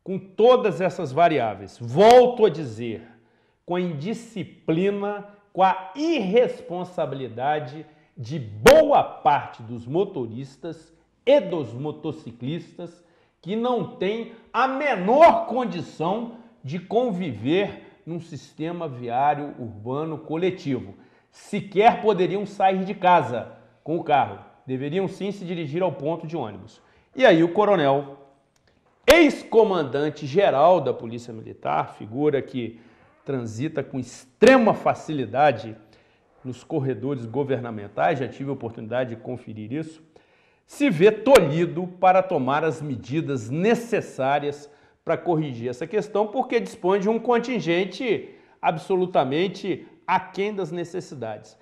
Com todas essas variáveis, volto a dizer, com a indisciplina, com a irresponsabilidade de boa parte dos motoristas e dos motociclistas que não têm a menor condição de conviver num sistema viário urbano coletivo. Sequer poderiam sair de casa com o carro. Deveriam sim se dirigir ao ponto de ônibus. E aí o coronel, ex-comandante-geral da Polícia Militar, figura que transita com extrema facilidade nos corredores governamentais, já tive a oportunidade de conferir isso, se vê tolhido para tomar as medidas necessárias para corrigir essa questão, porque dispõe de um contingente absolutamente aquém das necessidades.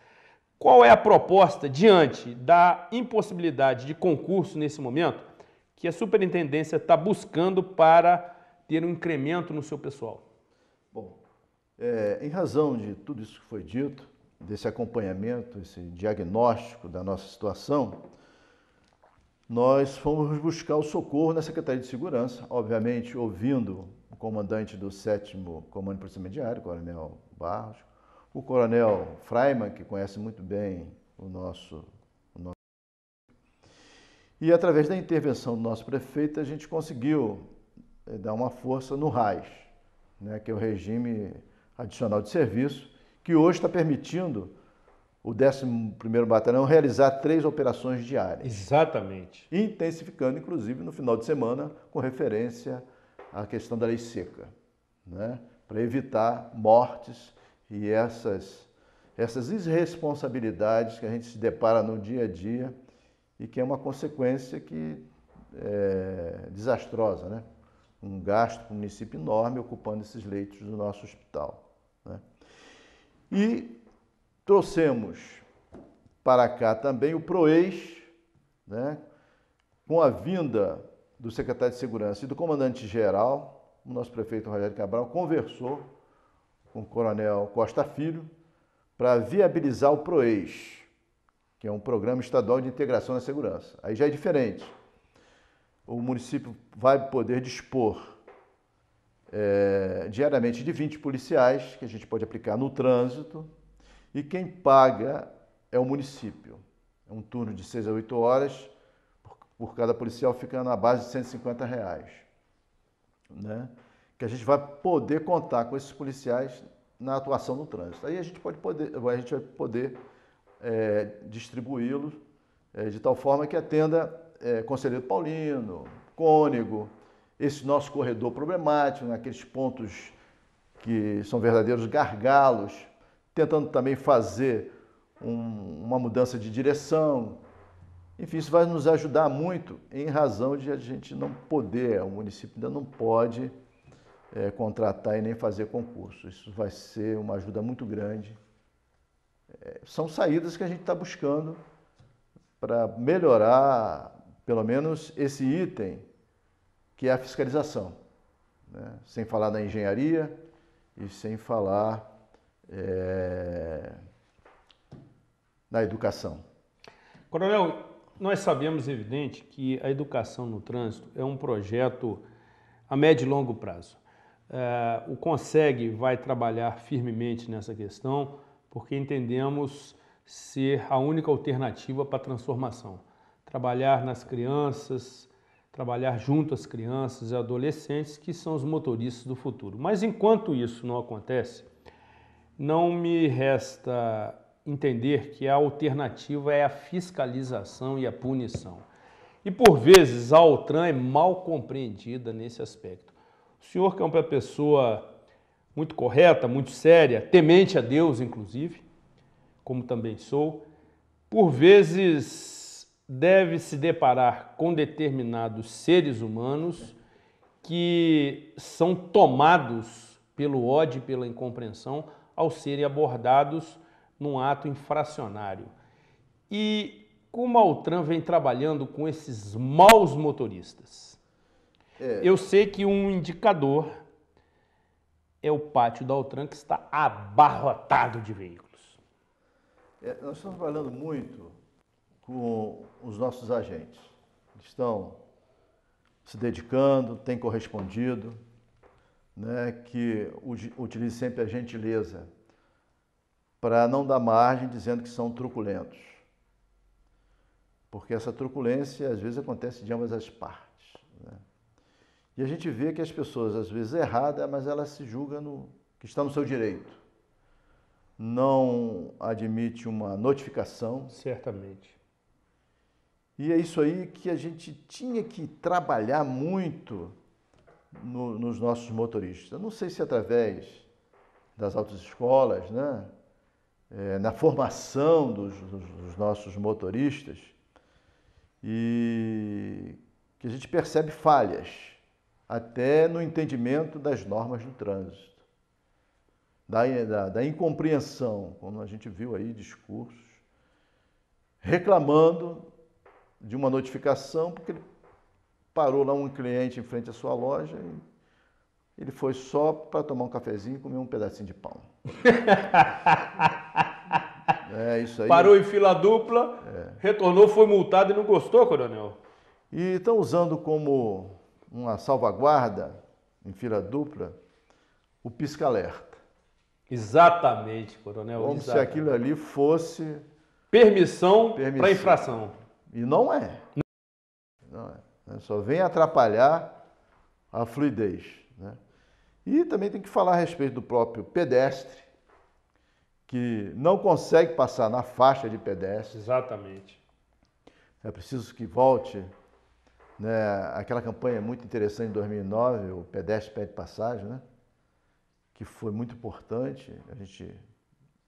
Qual é a proposta diante da impossibilidade de concurso nesse momento que a superintendência está buscando para ter um incremento no seu pessoal? Bom, em razão de tudo isso que foi dito, desse acompanhamento, esse diagnóstico da nossa situação, nós fomos buscar o socorro na Secretaria de Segurança, obviamente ouvindo o comandante do 7º Comando de Policiamento Diário, o Coronel Barros, o Coronel Freiman, que conhece muito bem o nosso. E através da intervenção do nosso prefeito, a gente conseguiu dar uma força no RAIS, né, que é o Regime Adicional de Serviço, que hoje está permitindo o 11º Batalhão realizar 3 operações diárias. Exatamente. Intensificando, inclusive, no final de semana, com referência à questão da lei seca, né? Para evitar mortes e essas irresponsabilidades que a gente se depara no dia a dia e que é uma consequência que é desastrosa, né? Um gasto para o município enorme ocupando esses leitos do nosso hospital, né? E trouxemos para cá também o PROES, né? Com a vinda do secretário de Segurança e do comandante-geral, o nosso prefeito Rogério Cabral conversou com o coronel Costa Filho para viabilizar o PROES, que é um programa estadual de integração na segurança. Aí já é diferente. O município vai poder dispor diariamente de 20 policiais, que a gente pode aplicar no trânsito, e quem paga é o município. É um turno de 6 a 8 horas, por cada policial fica na base de R$150, né? Que a gente vai poder contar com esses policiais na atuação no trânsito. Aí a gente vai poder distribuí-los de tal forma que atenda Conselheiro Paulino, Cônego, esse nosso corredor problemático, naqueles pontos que são verdadeiros gargalos, tentando também fazer uma mudança de direção. Enfim, isso vai nos ajudar muito em razão de a gente não poder, o município ainda não pode contratar e nem fazer concurso. Isso vai ser uma ajuda muito grande. São saídas que a gente está buscando para melhorar, pelo menos, esse item, que é a fiscalização, né? Sem falar na engenharia e sem falar na educação. Coronel, nós sabemos, evidente, que a educação no trânsito é um projeto a médio e longo prazo. O CONSEG vai trabalhar firmemente nessa questão, porque entendemos ser a única alternativa para a transformação. Trabalhar nas crianças, trabalhar junto às crianças e adolescentes, que são os motoristas do futuro. Mas enquanto isso não acontece, não me resta entender que a alternativa é a fiscalização e a punição. E por vezes a Altran é mal compreendida nesse aspecto. O senhor, que é uma pessoa muito correta, muito séria, temente a Deus, inclusive, como também sou, por vezes deve se deparar com determinados seres humanos que são tomados pelo ódio e pela incompreensão ao serem abordados num ato infracionário. E como a Altran vem trabalhando com esses maus motoristas? Eu sei que um indicador é o pátio da Altran, que está abarrotado de veículos. Nós estamos trabalhando muito com os nossos agentes. Estão se dedicando, têm correspondido, né, que utilize sempre a gentileza para não dar margem dizendo que são truculentos. Porque essa truculência, às vezes, acontece de ambas as partes, né? E a gente vê que as pessoas, às vezes, erradas, mas elas se julgam que estão no seu direito. Não admite uma notificação. Certamente. E é isso aí que a gente tinha que trabalhar muito nos nossos motoristas. Eu não sei se através das autoescolas, né? Na formação dos nossos motoristas, e que a gente percebe falhas, até no entendimento das normas do trânsito, da incompreensão, como a gente viu aí discursos, reclamando de uma notificação, porque ele parou lá um cliente em frente à sua loja e ele foi só para tomar um cafezinho e comer um pedacinho de pão. Isso aí. Parou em fila dupla, retornou, foi multado e não gostou, coronel? E estão usando como uma salvaguarda em fila dupla o pisca-alerta. Exatamente, coronel. Como se aquilo ali fosse permissão para infração. E não é. Não é. Só vem atrapalhar a fluidez, né? E também tem que falar a respeito do próprio pedestre, que não consegue passar na faixa de pedestre. Exatamente. É preciso que volte, né, aquela campanha muito interessante de 2009, o Pedestre Pede Passagem, né, que foi muito importante. A gente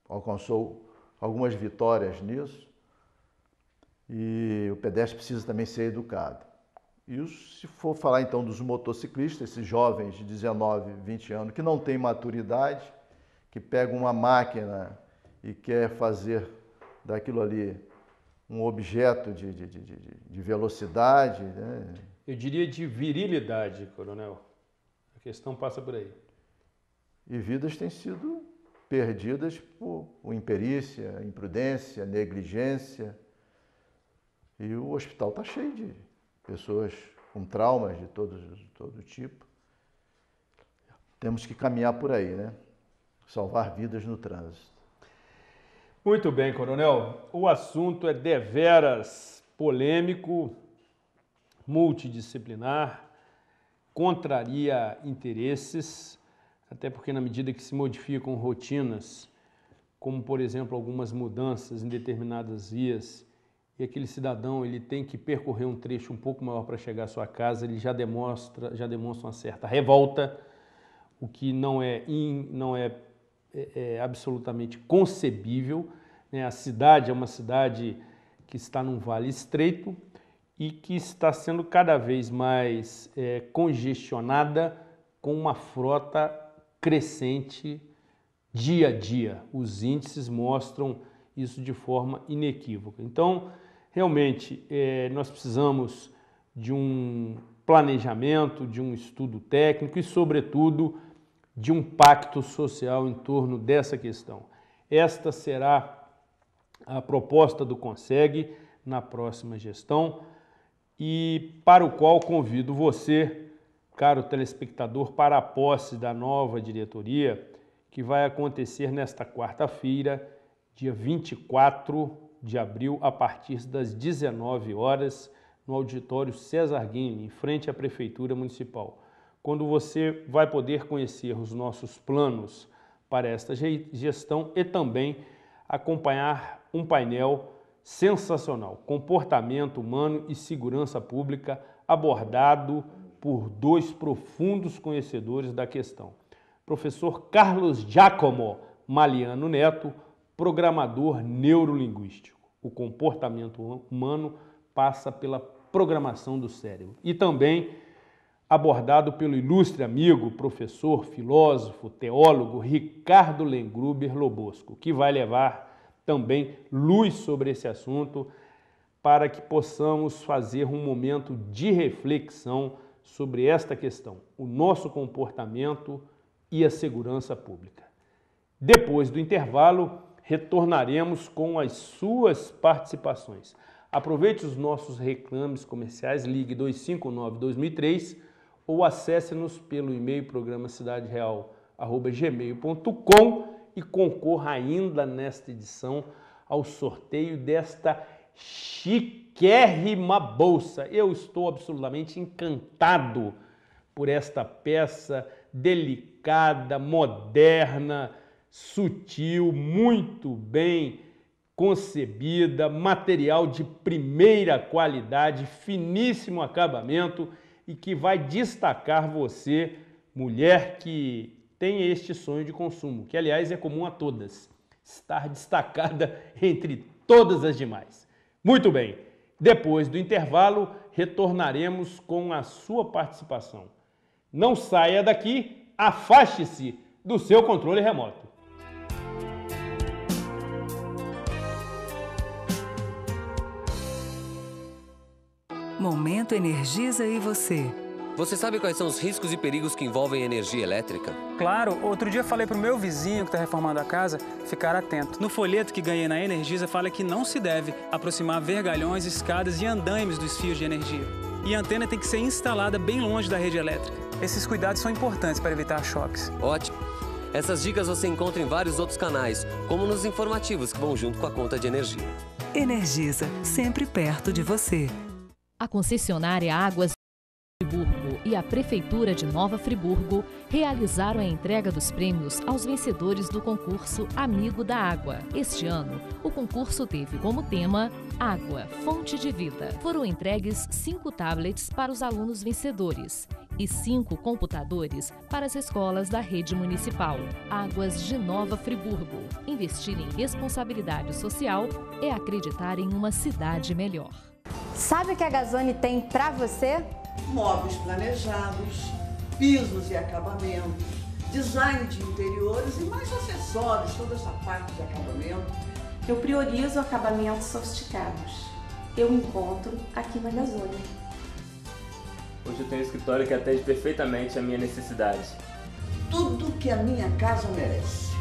alcançou algumas vitórias nisso. E o pedestre precisa também ser educado. E se for falar então dos motociclistas, esses jovens de 19, 20 anos que não têm maturidade, que pegam uma máquina e quer fazer daquilo ali um objeto de velocidade, né? Eu diria de virilidade, coronel. A questão passa por aí. E vidas têm sido perdidas por imperícia, imprudência, negligência. E o hospital está cheio de pessoas com traumas de todo tipo. Temos que caminhar por aí, né? Salvar vidas no trânsito. Muito bem, coronel. O assunto é deveras polêmico, multidisciplinar, contraria interesses, até porque na medida que se modificam rotinas, como por exemplo algumas mudanças em determinadas vias, e aquele cidadão ele tem que percorrer um trecho um pouco maior para chegar à sua casa, ele já demonstra uma certa revolta, o que não é absolutamente concebível, né? A cidade é uma cidade que está num vale estreito e que está sendo cada vez mais congestionada com uma frota crescente dia a dia. Os índices mostram isso de forma inequívoca. Então, realmente, nós precisamos de um planejamento, de um estudo técnico e, sobretudo, de um pacto social em torno dessa questão. Esta será a proposta do CONSEG na próxima gestão e para o qual convido você, caro telespectador, para a posse da nova diretoria que vai acontecer nesta quarta-feira, dia 24 de abril, a partir das 19 horas, no auditório César Guinle, em frente à Prefeitura Municipal, quando você vai poder conhecer os nossos planos para esta gestão e também acompanhar um painel sensacional, Comportamento Humano e Segurança Pública, abordado por dois profundos conhecedores da questão. Professor Carlos Giacomo Maliano Neto, programador neurolinguístico. O comportamento humano passa pela programação do cérebro. E também abordado pelo ilustre amigo, professor, filósofo, teólogo Ricardo Lengruber Lobosco, que vai levar também luz sobre esse assunto para que possamos fazer um momento de reflexão sobre esta questão, o nosso comportamento e a segurança pública. Depois do intervalo, retornaremos com as suas participações. Aproveite os nossos reclames comerciais, ligue 259-2003 ou acesse-nos pelo e-mail programacidadereal@gmail.com e concorra ainda nesta edição ao sorteio desta chiquérrima bolsa. Eu estou absolutamente encantado por esta peça delicada, moderna, sutil, muito bem concebida, material de primeira qualidade, finíssimo acabamento e que vai destacar você, mulher que tem este sonho de consumo, que aliás é comum a todas, estar destacada entre todas as demais. Muito bem, depois do intervalo retornaremos com a sua participação. Não saia daqui, afaste-se do seu controle remoto. Momento Energisa e você. Você sabe quais são os riscos e perigos que envolvem energia elétrica? Claro, outro dia falei pro meu vizinho que está reformando a casa ficar atento. No folheto que ganhei na Energisa fala que não se deve aproximar vergalhões, escadas e andaimes dos fios de energia. E a antena tem que ser instalada bem longe da rede elétrica. Esses cuidados são importantes para evitar choques. Ótimo! Essas dicas você encontra em vários outros canais, como nos informativos que vão junto com a conta de energia. Energisa, sempre perto de você. A concessionária Águas de Friburgo e a Prefeitura de Nova Friburgo realizaram a entrega dos prêmios aos vencedores do concurso Amigo da Água. Este ano, o concurso teve como tema Água, Fonte de Vida. Foram entregues 5 tablets para os alunos vencedores e 5 computadores para as escolas da rede municipal. Águas de Nova Friburgo. Investir em responsabilidade social é acreditar em uma cidade melhor. Sabe o que a Gazone tem para você? Móveis planejados, pisos e acabamentos, design de interiores e mais acessórios, toda essa parte de acabamento. Eu priorizo acabamentos sofisticados. Eu encontro aqui na Gazone. Hoje eu tenho um escritório que atende perfeitamente a minha necessidade. Tudo que a minha casa merece.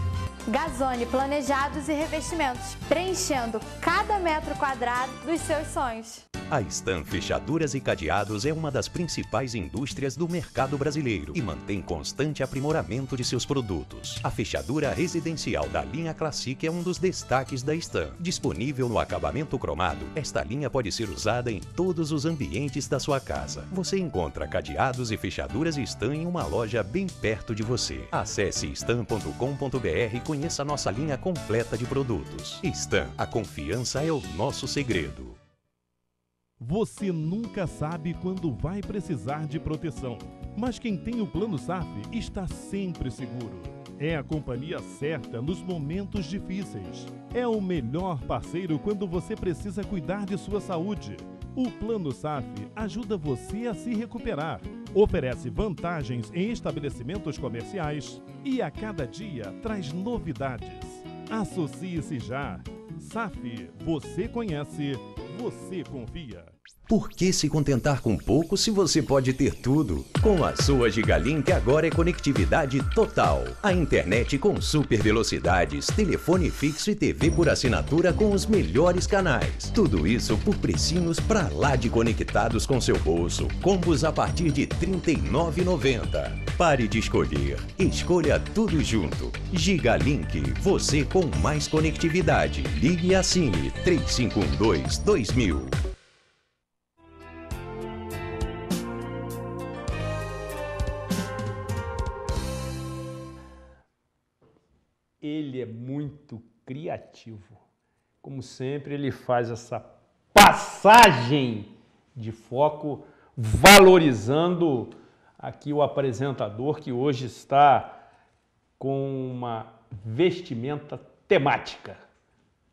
Gazone Planejados e Revestimentos, preenchendo cada metro quadrado dos seus sonhos. A Stan Fechaduras e Cadeados é uma das principais indústrias do mercado brasileiro e mantém constante aprimoramento de seus produtos. A fechadura residencial da linha Classic é um dos destaques da Stan. Disponível no acabamento cromado, esta linha pode ser usada em todos os ambientes da sua casa. Você encontra cadeados e fechaduras Stan em uma loja bem perto de você. Acesse stan.com.br e conheça a nossa linha completa de produtos. Stan, a confiança é o nosso segredo. Você nunca sabe quando vai precisar de proteção, mas quem tem o Plano SAF está sempre seguro. É a companhia certa nos momentos difíceis. É o melhor parceiro quando você precisa cuidar de sua saúde. O Plano SAF ajuda você a se recuperar, oferece vantagens em estabelecimentos comerciais e a cada dia traz novidades. Associe-se já. SAF, você conhece, você confia. Por que se contentar com pouco se você pode ter tudo? Com a sua Gigalink agora é conectividade total. A internet com super velocidades, telefone fixo e TV por assinatura com os melhores canais. Tudo isso por precinhos pra lá de conectados com seu bolso. Combos a partir de R$ 39,90. Pare de escolher. Escolha tudo junto. Gigalink, você com mais conectividade. Ligue e assine 3512-2000. Ele é muito criativo. Como sempre, ele faz essa passagem de foco, valorizando aqui o apresentador que hoje está com uma vestimenta temática.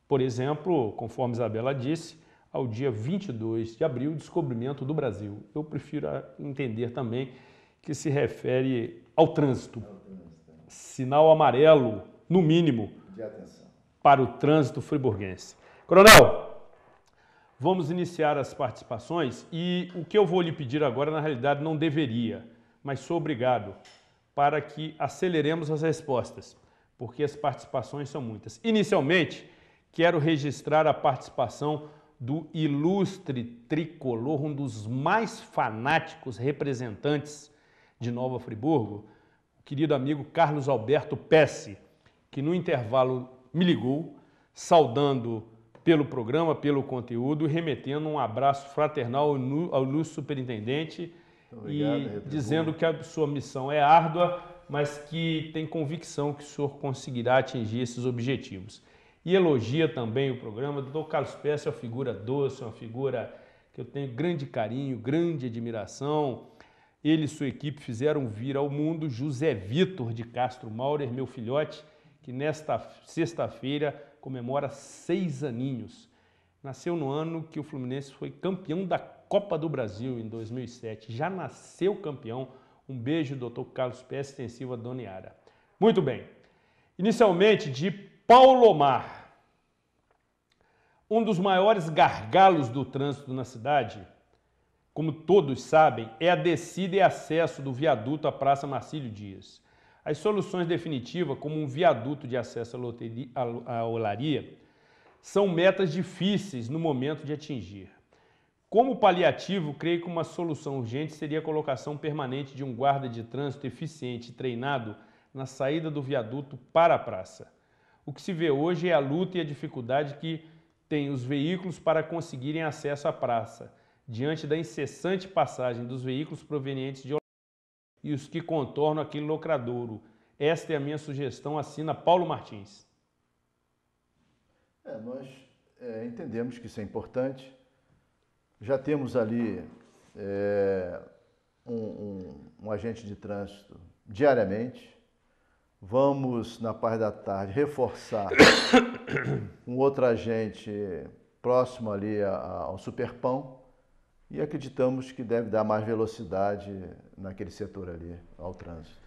Por exemplo, conforme Isabela disse, ao dia 22 de abril, descobrimento do Brasil. Eu prefiro entender também que se refere ao trânsito. Sinal amarelo, no mínimo, de atenção para o trânsito friburguense. Coronel, vamos iniciar as participações e o que eu vou lhe pedir agora, na realidade, não deveria, mas sou obrigado para que aceleremos as respostas, porque as participações são muitas. Inicialmente, quero registrar a participação do ilustre tricolor, um dos mais fanáticos representantes de Nova Friburgo, o querido amigo Carlos Alberto Pesce, que no intervalo me ligou, saudando pelo programa, pelo conteúdo, remetendo um abraço fraternal ao ilustre superintendente. Obrigado, e dizendo que a sua missão é árdua, mas que tem convicção que o senhor conseguirá atingir esses objetivos. E elogia também o programa. O doutor Carlos Pesce é uma figura doce, uma figura que eu tenho grande carinho, grande admiração. Ele e sua equipe fizeram vir ao mundo José Vitor de Castro Maurer, meu filhote, que nesta sexta-feira comemora 6 aninhos. Nasceu no ano que o Fluminense foi campeão da Copa do Brasil, em 2007. Já nasceu campeão. Um beijo, doutor Carlos Pesce, extensivo a Dona Yara. Muito bem. Inicialmente, de Paulo Omar. Um dos maiores gargalos do trânsito na cidade, como todos sabem, é a descida e acesso do viaduto à Praça Marcílio Dias. As soluções definitivas, como um viaduto de acesso à olaria, são metas difíceis no momento de atingir. Como paliativo, creio que uma solução urgente seria a colocação permanente de um guarda de trânsito eficiente e treinado na saída do viaduto para a praça. O que se vê hoje é a luta e a dificuldade que têm os veículos para conseguirem acesso à praça, diante da incessante passagem dos veículos provenientes de e os que contornam aquele locradouro. Esta é a minha sugestão, assina Paulo Martins. Nós entendemos que isso é importante. Já temos ali um agente de trânsito diariamente. Vamos, na parte da tarde, reforçar um outro agente próximo ali ao Superpão e acreditamos que deve dar mais velocidade naquele setor ali, ao trânsito.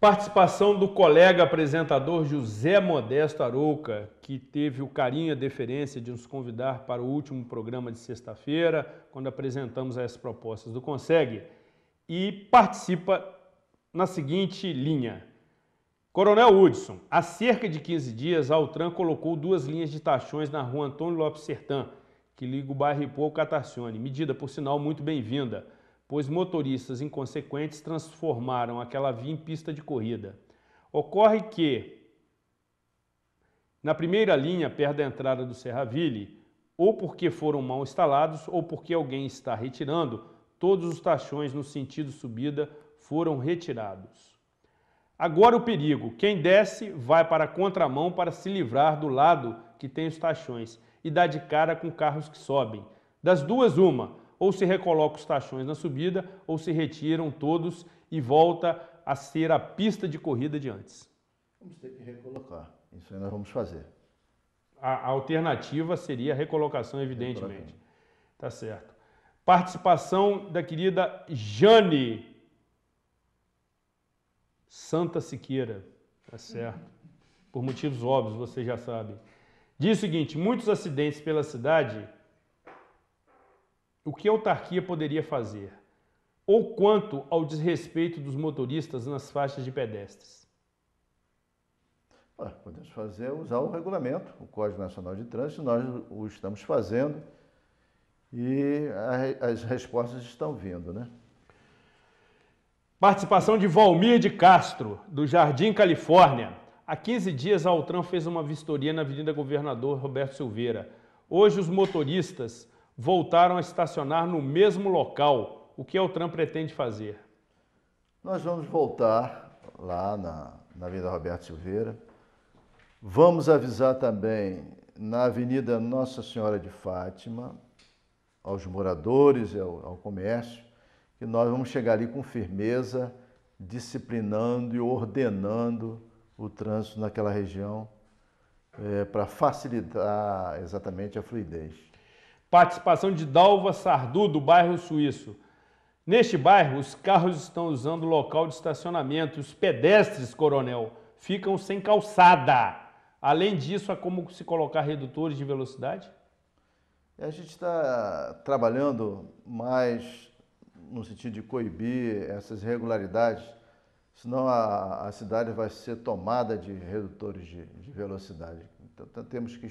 Participação do colega apresentador José Modesto Arouca, que teve o carinho e a deferência de nos convidar para o último programa de sexta-feira, quando apresentamos as propostas do Consegue, e participa na seguinte linha. Coronel Hudson, há cerca de 15 dias, a Altran colocou 2 linhas de tachões na rua Antônio Lopes Sertã, que liga o bairro Ipô ao Catacione. Medida, por sinal, muito bem-vinda, pois motoristas inconsequentes transformaram aquela via em pista de corrida. Ocorre que, na primeira linha, perto da entrada do Serraville, ou porque foram mal instalados, ou porque alguém está retirando, todos os tachões no sentido subida foram retirados. Agora o perigo, quem desce vai para a contramão para se livrar do lado que tem os tachões e dá de cara com carros que sobem. Das duas, uma, ou se recoloca os tachões na subida, ou se retiram todos e volta a ser a pista de corrida de antes. Vamos ter que recolocar, isso aí nós vamos fazer. A alternativa seria a recolocação, evidentemente. Tá certo. Participação da querida Jane Santa Siqueira, tá certo? Por motivos óbvios, vocês já sabem. Diz o seguinte, muitos acidentes pela cidade, o que a autarquia poderia fazer? Ou quanto ao desrespeito dos motoristas nas faixas de pedestres? Podemos fazer, usar o regulamento, o Código Nacional de Trânsito, nós o estamos fazendo e as respostas estão vindo, né? Participação de Valmir de Castro, do Jardim Califórnia. Há 15 dias a Altran fez uma vistoria na Avenida Governador Roberto Silveira. Hoje os motoristas voltaram a estacionar no mesmo local. O que a Altran pretende fazer? Nós vamos voltar lá na Avenida Roberto Silveira. Vamos avisar também na Avenida Nossa Senhora de Fátima, aos moradores e ao comércio, que nós vamos chegar ali com firmeza, disciplinando e ordenando o trânsito naquela região para facilitar exatamente a fluidez. Participação de Dalva Sardu, do bairro Suíço. Neste bairro, os carros estão usando o local de estacionamento. Os pedestres, coronel, ficam sem calçada. Além disso, há como se colocar redutores de velocidade? A gente está trabalhando mais no sentido de coibir essas irregularidades, senão a cidade vai ser tomada de redutores de velocidade. Então temos que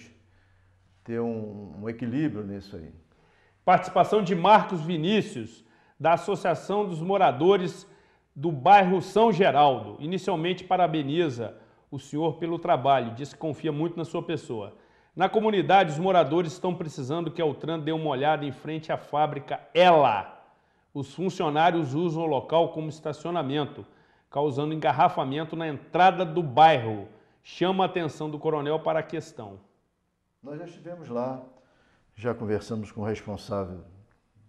ter um equilíbrio nisso aí. Participação de Marcos Vinícius, da Associação dos Moradores do bairro São Geraldo. Inicialmente parabeniza o senhor pelo trabalho, diz que confia muito na sua pessoa. Na comunidade, os moradores estão precisando que a Altran dê uma olhada em frente à fábrica Ela. Os funcionários usam o local como estacionamento, causando engarrafamento na entrada do bairro. Chama a atenção do coronel para a questão. Nós já estivemos lá, já conversamos com o responsável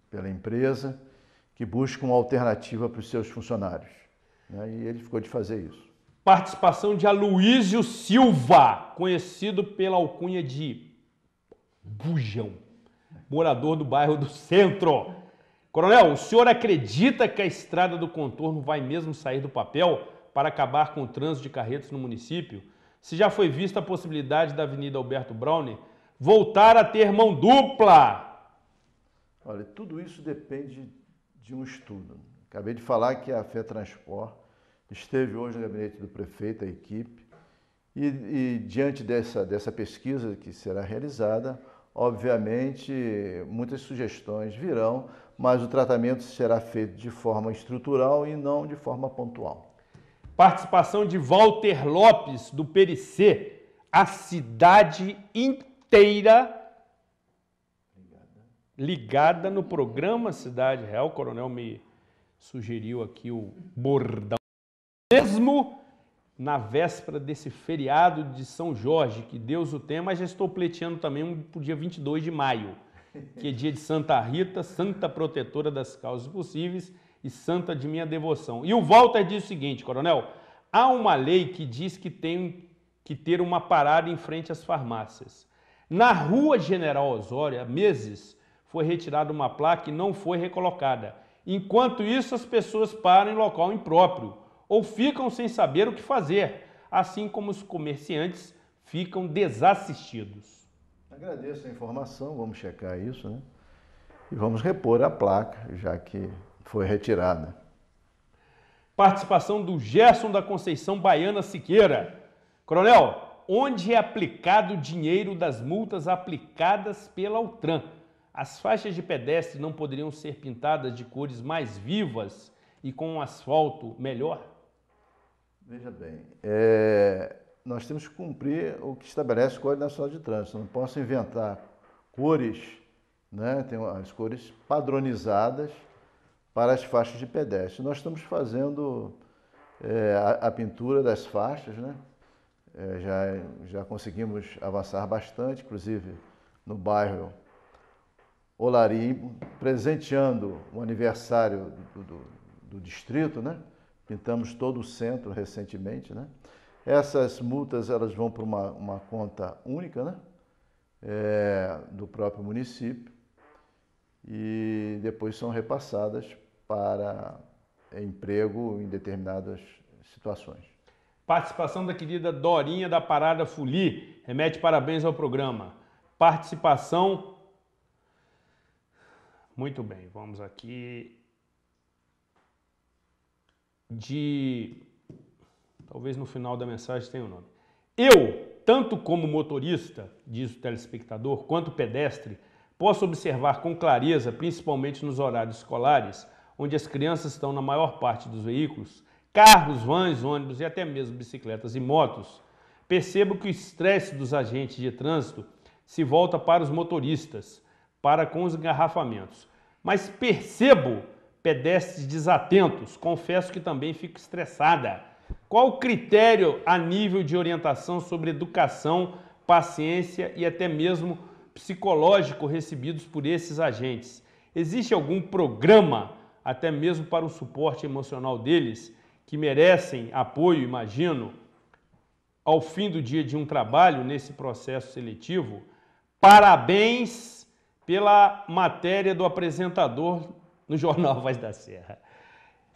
pela empresa, que busca uma alternativa para os seus funcionários, né? E ele ficou de fazer isso. Participação de Aloísio Silva, conhecido pela alcunha de Bujão, morador do bairro do Centro. Coronel, o senhor acredita que a estrada do contorno vai mesmo sair do papel para acabar com o trânsito de carretos no município? Se já foi vista a possibilidade da Avenida Alberto Browne voltar a ter mão dupla? Olha, tudo isso depende de um estudo. Acabei de falar que a FETransport esteve hoje no gabinete do prefeito, a equipe, e diante dessa pesquisa que será realizada, obviamente, muitas sugestões virão, mas o tratamento será feito de forma estrutural e não de forma pontual. Participação de Walter Lopes, do PRC. A cidade inteira ligada no programa Cidade Real. O coronel me sugeriu aqui o bordão. Mesmo na véspera desse feriado de São Jorge, que Deus o tenha, mas já estou pleiteando também para o dia 22 de maio, que é dia de Santa Rita, santa protetora das causas possíveis e santa de minha devoção. E o Walter diz o seguinte, coronel, há uma lei que diz que tem que ter uma parada em frente às farmácias. Na rua General Osório, há meses, foi retirada uma placa e não foi recolocada. Enquanto isso, as pessoas param em local impróprio ou ficam sem saber o que fazer, assim como os comerciantes ficam desassistidos. Agradeço a informação, vamos checar isso, né? E vamos repor a placa, já que foi retirada. Participação do Gerson da Conceição Baiana Siqueira. Coronel, onde é aplicado o dinheiro das multas aplicadas pela Ultran? As faixas de pedestre não poderiam ser pintadas de cores mais vivas e com um asfalto melhor? Veja bem, nós temos que cumprir o que estabelece o Código Nacional de Trânsito. Não posso inventar cores, né? Tem as cores padronizadas para as faixas de pedestre. Nós estamos fazendo a pintura das faixas, né? Já conseguimos avançar bastante, inclusive no bairro Olarim, presenteando o aniversário do distrito, né? Pintamos todo o centro recentemente, né? Essas multas elas vão para uma conta única, né? Do próprio município e depois são repassadas para emprego em determinadas situações. Participação da querida Dorinha da Parada Fuli, remete parabéns ao programa. Participação... Muito bem, vamos aqui... Talvez no final da mensagem tenha o nome. Eu, tanto como motorista, diz o telespectador, quanto pedestre, posso observar com clareza, principalmente nos horários escolares, onde as crianças estão na maior parte dos veículos, carros, vans, ônibus e até mesmo bicicletas e motos, percebo que o estresse dos agentes de trânsito se volta para os motoristas, para com os engarrafamentos. Mas percebo pedestres desatentos, confesso que também fico estressada. Qual o critério a nível de orientação sobre educação, paciência e até mesmo psicológico recebidos por esses agentes? Existe algum programa, até mesmo para o suporte emocional deles, que merecem apoio, imagino, ao fim do dia de um trabalho nesse processo seletivo? Parabéns pela matéria do apresentador no Jornal Voz da Serra.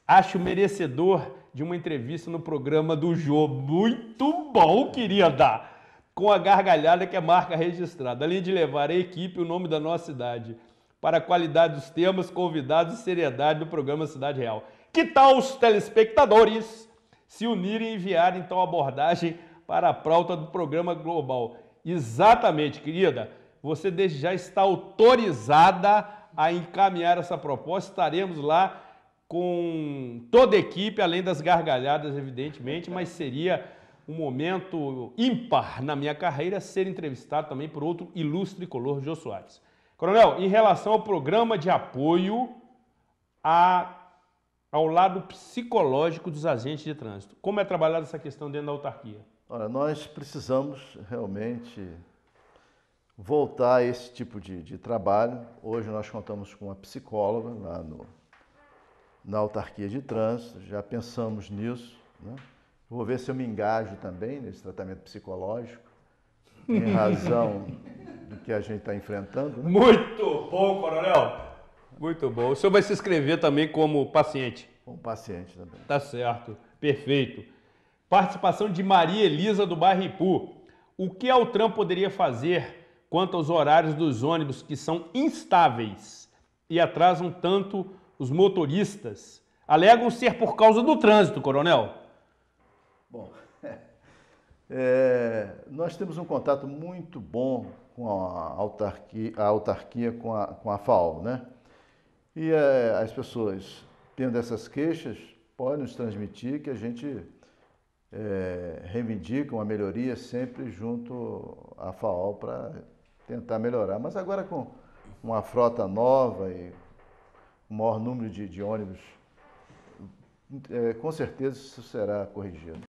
Acho merecedor de uma entrevista no programa do Jô. Muito bom, querida! Com a gargalhada que é marca registrada, além de levar a equipe o nome da nossa cidade, para a qualidade dos temas, convidados e seriedade do programa Cidade Real. Que tal os telespectadores se unirem e enviarem então a abordagem para a pauta do programa global? Exatamente, querida. Você desde já está autorizada a encaminhar essa proposta. Estaremos lá com toda a equipe, além das gargalhadas, evidentemente, mas seria um momento ímpar na minha carreira ser entrevistado também por outro ilustre tricolor, Jô Soares. Coronel, em relação ao programa de apoio ao lado psicológico dos agentes de trânsito, como é trabalhada essa questão dentro da autarquia? Olha, nós precisamos realmente voltar a esse tipo de trabalho. Hoje nós contamos com uma psicóloga lá na autarquia de trânsito, já pensamos nisso, né? Vou ver se eu me engajo também nesse tratamento psicológico, em razão do que a gente está enfrentando. Né? Muito bom, coronel! Muito bom. O senhor vai se inscrever também como paciente? Como paciente também. Tá certo, perfeito. Participação de Maria Elisa do bairro Ipu. O que a Ultran poderia fazer quanto aos horários dos ônibus que são instáveis e atrasam tanto os motoristas? Alegam ser por causa do trânsito, coronel. Bom, nós temos um contato muito bom com a autarquia com a FAO, né? E as pessoas, tendo essas queixas, podem nos transmitir que a gente reivindica uma melhoria sempre junto à FAO para tentar melhorar. Mas agora com uma frota nova e o maior número de ônibus com certeza isso será corrigido.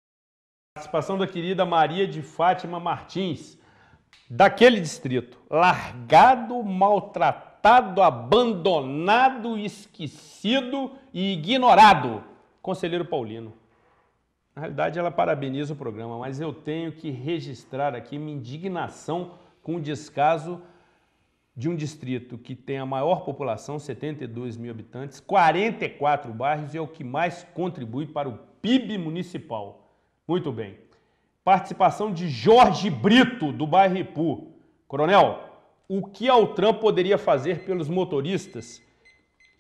Participação da querida Maria de Fátima Martins, daquele distrito, largado, maltratado, abandonado, esquecido e ignorado. Conselheiro Paulino. Na realidade, ela parabeniza o programa, mas eu tenho que registrar aqui minha indignação com o descaso de um distrito que tem a maior população, 72 mil habitantes, 44 bairros e é o que mais contribui para o PIB municipal. Muito bem. Participação de Jorge Brito, do bairro Ipu. Coronel, o que a Altran poderia fazer pelos motoristas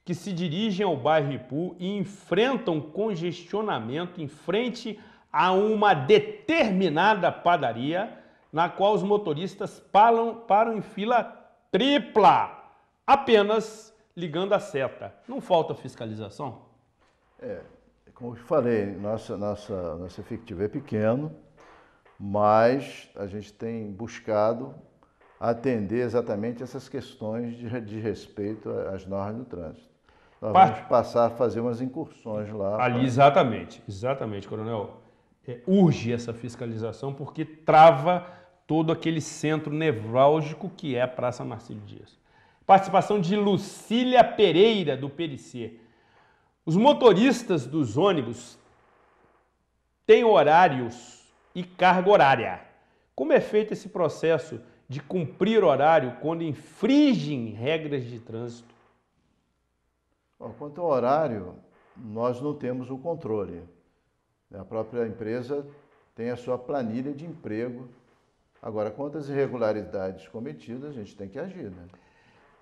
que se dirigem ao bairro Ipu e enfrentam congestionamento em frente a uma determinada padaria, na qual os motoristas param em fila tripla, apenas ligando a seta? Não falta fiscalização? Como eu falei, nossa efetivo é pequeno, mas a gente tem buscado atender exatamente essas questões de respeito às normas do trânsito. Nós vamos passar a fazer umas incursões lá. Ali, exatamente, coronel. Urge essa fiscalização porque trava todo aquele centro nevrálgico que é a Praça Marcílio Dias. Participação de Lucília Pereira, do PRC. Os motoristas dos ônibus têm horários e carga horária. Como é feito esse processo de cumprir horário quando infringem regras de trânsito? Quanto ao horário, nós não temos o controle. A própria empresa tem a sua planilha de emprego. Agora, quanto às irregularidades cometidas, a gente tem que agir, né?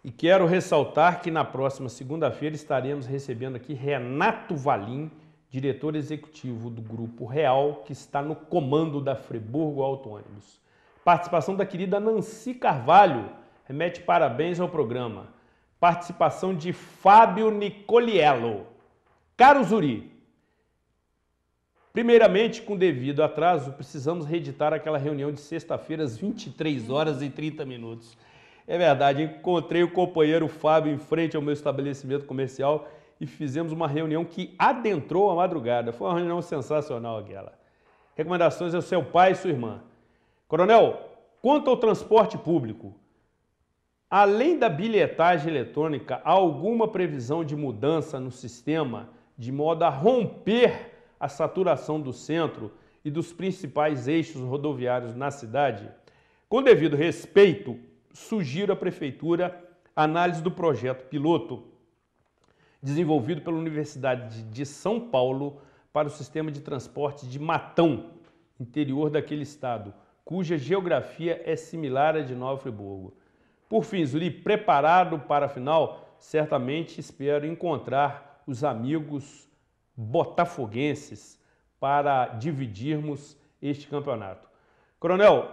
E quero ressaltar que na próxima segunda-feira estaremos recebendo aqui Renato Valim, diretor executivo do Grupo Real, que está no comando da Friburgo Auto Ônibus. Participação da querida Nancy Carvalho, remete parabéns ao programa. Participação de Fábio Nicoliello. Caro Zuri, primeiramente, com devido atraso, precisamos reeditar aquela reunião de sexta-feira às 23 horas e 30 minutos. É verdade, encontrei o companheiro Fábio em frente ao meu estabelecimento comercial e fizemos uma reunião que adentrou a madrugada. Foi uma reunião sensacional aquela. Recomendações ao seu pai e sua irmã. Coronel, quanto ao transporte público, além da bilhetagem eletrônica, há alguma previsão de mudança no sistema de modo a romper a saturação do centro e dos principais eixos rodoviários na cidade? Com devido respeito, sugiro à Prefeitura a análise do projeto piloto desenvolvido pela Universidade de São Paulo para o sistema de transporte de Matão, interior daquele estado, cuja geografia é similar à de Nova Friburgo. Por fim, Zuri, preparado para a final, certamente espero encontrar os amigos botafoguenses para dividirmos este campeonato. Coronel,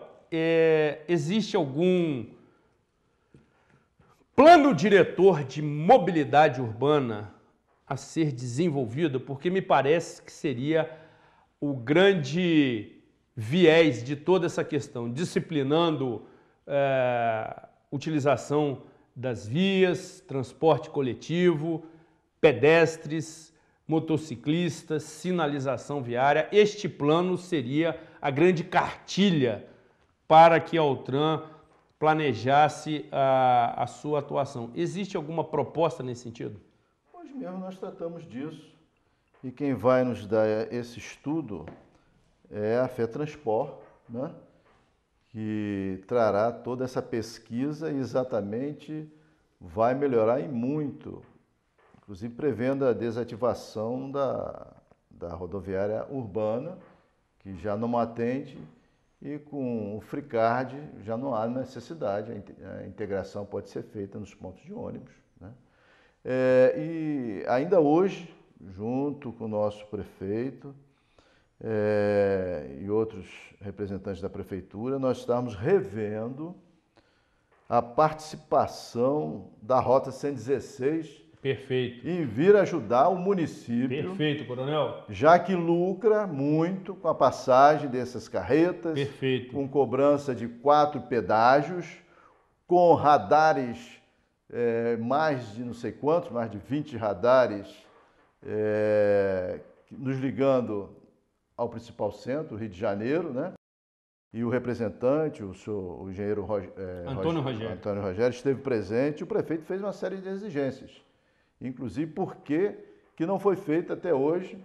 existe algum plano diretor de mobilidade urbana a ser desenvolvido? Porque me parece que seria o grande viés de toda essa questão, disciplinando utilização das vias, transporte coletivo, pedestres, motociclistas, sinalização viária. Este plano seria a grande cartilha para que a Altran planejasse a sua atuação. Existe alguma proposta nesse sentido? Hoje mesmo nós tratamos disso e quem vai nos dar esse estudo é a FETransport, né? Que trará toda essa pesquisa e exatamente vai melhorar e muito, inclusive prevendo a desativação da rodoviária urbana, que já não atende, e com o FreeCard já não há necessidade, a integração pode ser feita nos pontos de ônibus, né? E ainda hoje, junto com o nosso prefeito e outros representantes da prefeitura, nós estamos revendo a participação da Rota 116. Perfeito. Em vir ajudar o município. Perfeito, coronel. Já que lucra muito com a passagem dessas carretas. Perfeito. Com cobrança de 4 pedágios, com radares, mais de não sei quantos, mais de 20 radares nos ligando ao principal centro, Rio de Janeiro, né? E o representante, o engenheiro Antônio Rogério esteve presente. O prefeito fez uma série de exigências, inclusive porque que não foi feita até hoje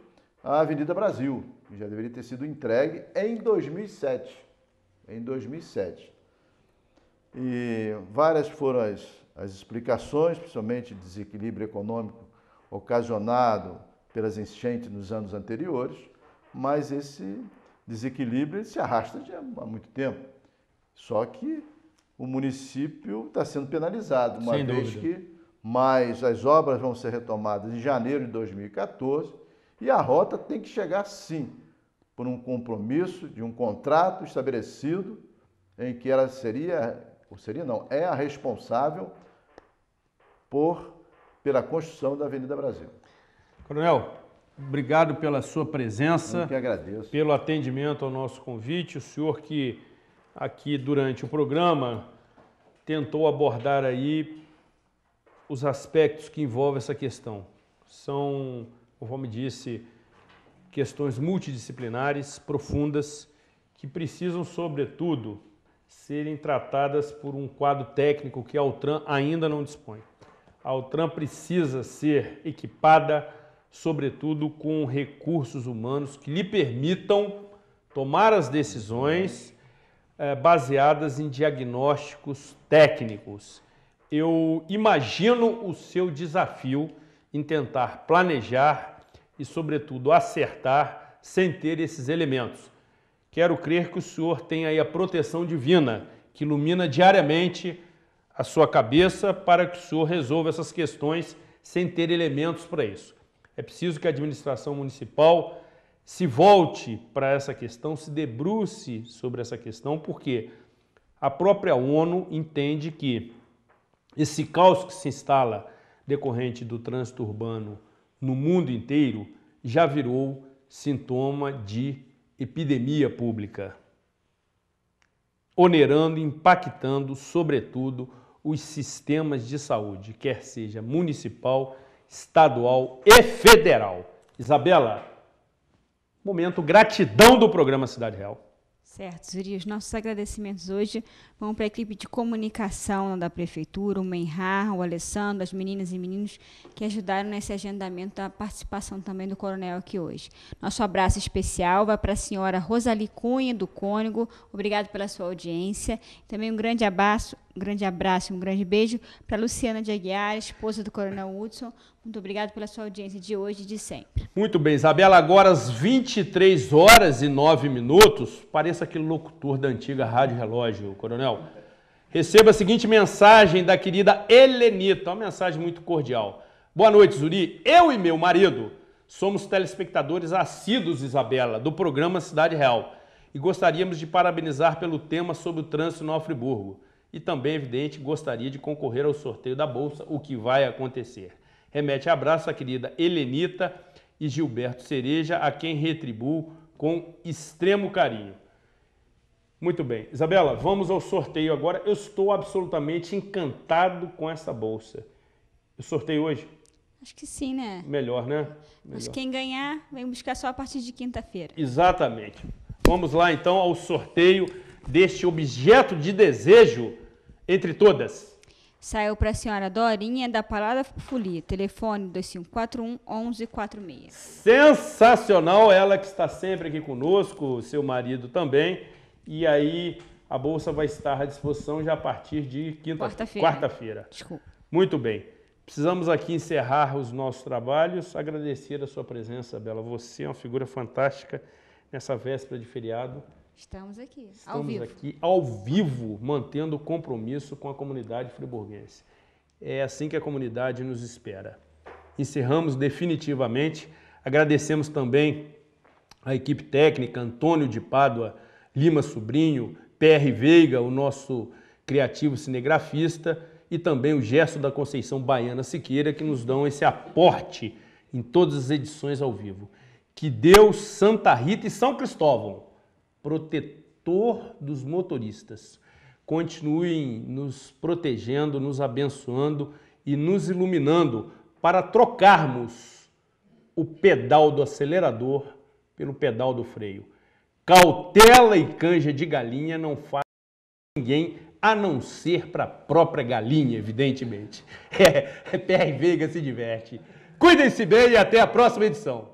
a Avenida Brasil, que já deveria ter sido entregue em 2007. Em 2007. E várias foram as explicações, principalmente desequilíbrio econômico ocasionado pelas enchentes nos anos anteriores, mas esse desequilíbrio se arrasta há muito tempo. Só que o município está sendo penalizado, uma vez que as obras vão ser retomadas em janeiro de 2014 e a rota tem que chegar, sim, por um compromisso de um contrato estabelecido em que ela é a responsável pela construção da Avenida Brasil. Coronel, obrigado pela sua presença. Eu que agradeço. Pelo atendimento ao nosso convite. O senhor que aqui durante o programa tentou abordar aí os aspectos que envolvem essa questão. São, conforme disse, questões multidisciplinares, profundas, que precisam, sobretudo, serem tratadas por um quadro técnico que a Altran ainda não dispõe. A Altran precisa ser equipada, sobretudo, com recursos humanos que lhe permitam tomar as decisões baseadas em diagnósticos técnicos. Eu imagino o seu desafio em tentar planejar e, sobretudo, acertar sem ter esses elementos. Quero crer que o senhor tem aí a proteção divina que ilumina diariamente a sua cabeça para que o senhor resolva essas questões sem ter elementos para isso. É preciso que a administração municipal se volte para essa questão, se debruce sobre essa questão, porque a própria ONU entende que esse caos que se instala decorrente do trânsito urbano no mundo inteiro já virou sintoma de epidemia pública, onerando e impactando, sobretudo, os sistemas de saúde, quer seja municipal, estadual e federal. Isabela, momento gratidão do programa Cidade Real. Certo, Zuri, os nossos agradecimentos hoje vão para a equipe de comunicação da Prefeitura, o Menhar, o Alessandro, as meninas e meninos que ajudaram nesse agendamento da participação também do Coronel aqui hoje. Nosso abraço especial vai para a senhora Rosali Cunha, do Cônego, obrigado pela sua audiência. Também um grande abraço e um grande beijo para a Luciana de Aguiar, esposa do Coronel Hudson. Muito obrigado pela sua audiência de hoje e de sempre. Muito bem, Isabela, agora às 23h09, pareça aquele locutor da antiga Rádio Relógio, Coronel. Receba a seguinte mensagem da querida Helenita, uma mensagem muito cordial. Boa noite, Zuri. Eu e meu marido somos telespectadores assíduos, Isabela, do programa Cidade Real e gostaríamos de parabenizar pelo tema sobre o trânsito no Friburgo. E também, evidente, gostaria de concorrer ao sorteio da Bolsa, o que vai acontecer. Remete abraço à querida Helenita e Gilberto Cereja, a quem retribuo com extremo carinho. Muito bem. Isabela, vamos ao sorteio agora. Eu estou absolutamente encantado com essa bolsa. O sorteio hoje? Acho que sim, né? Melhor, né? Mas quem ganhar, vem buscar só a partir de quinta-feira. Exatamente. Vamos lá, então, ao sorteio deste objeto de desejo entre todas. Saiu para a senhora Dorinha, da Palavra Folia, telefone 2541-1146. Sensacional, ela que está sempre aqui conosco, seu marido também. E aí a bolsa vai estar à disposição já a partir de quarta-feira. Desculpa. Muito bem. Precisamos aqui encerrar os nossos trabalhos. Agradecer a sua presença, Bela. Você é uma figura fantástica nessa véspera de feriado. Estamos aqui, ao vivo, mantendo o compromisso com a comunidade friburguense. É assim que a comunidade nos espera. Encerramos definitivamente. Agradecemos também a equipe técnica, Antônio de Pádua, Lima Sobrinho, PR Veiga, o nosso criativo cinegrafista, e também o Gerson da Conceição Baiana Siqueira, que nos dão esse aporte em todas as edições ao vivo. Que Deus, Santa Rita e São Cristóvão, protetor dos motoristas, continuem nos protegendo, nos abençoando e nos iluminando para trocarmos o pedal do acelerador pelo pedal do freio. Cautela e canja de galinha não faz ninguém, a não ser para a própria galinha, evidentemente. PR Veiga se diverte. Cuidem-se bem e até a próxima edição.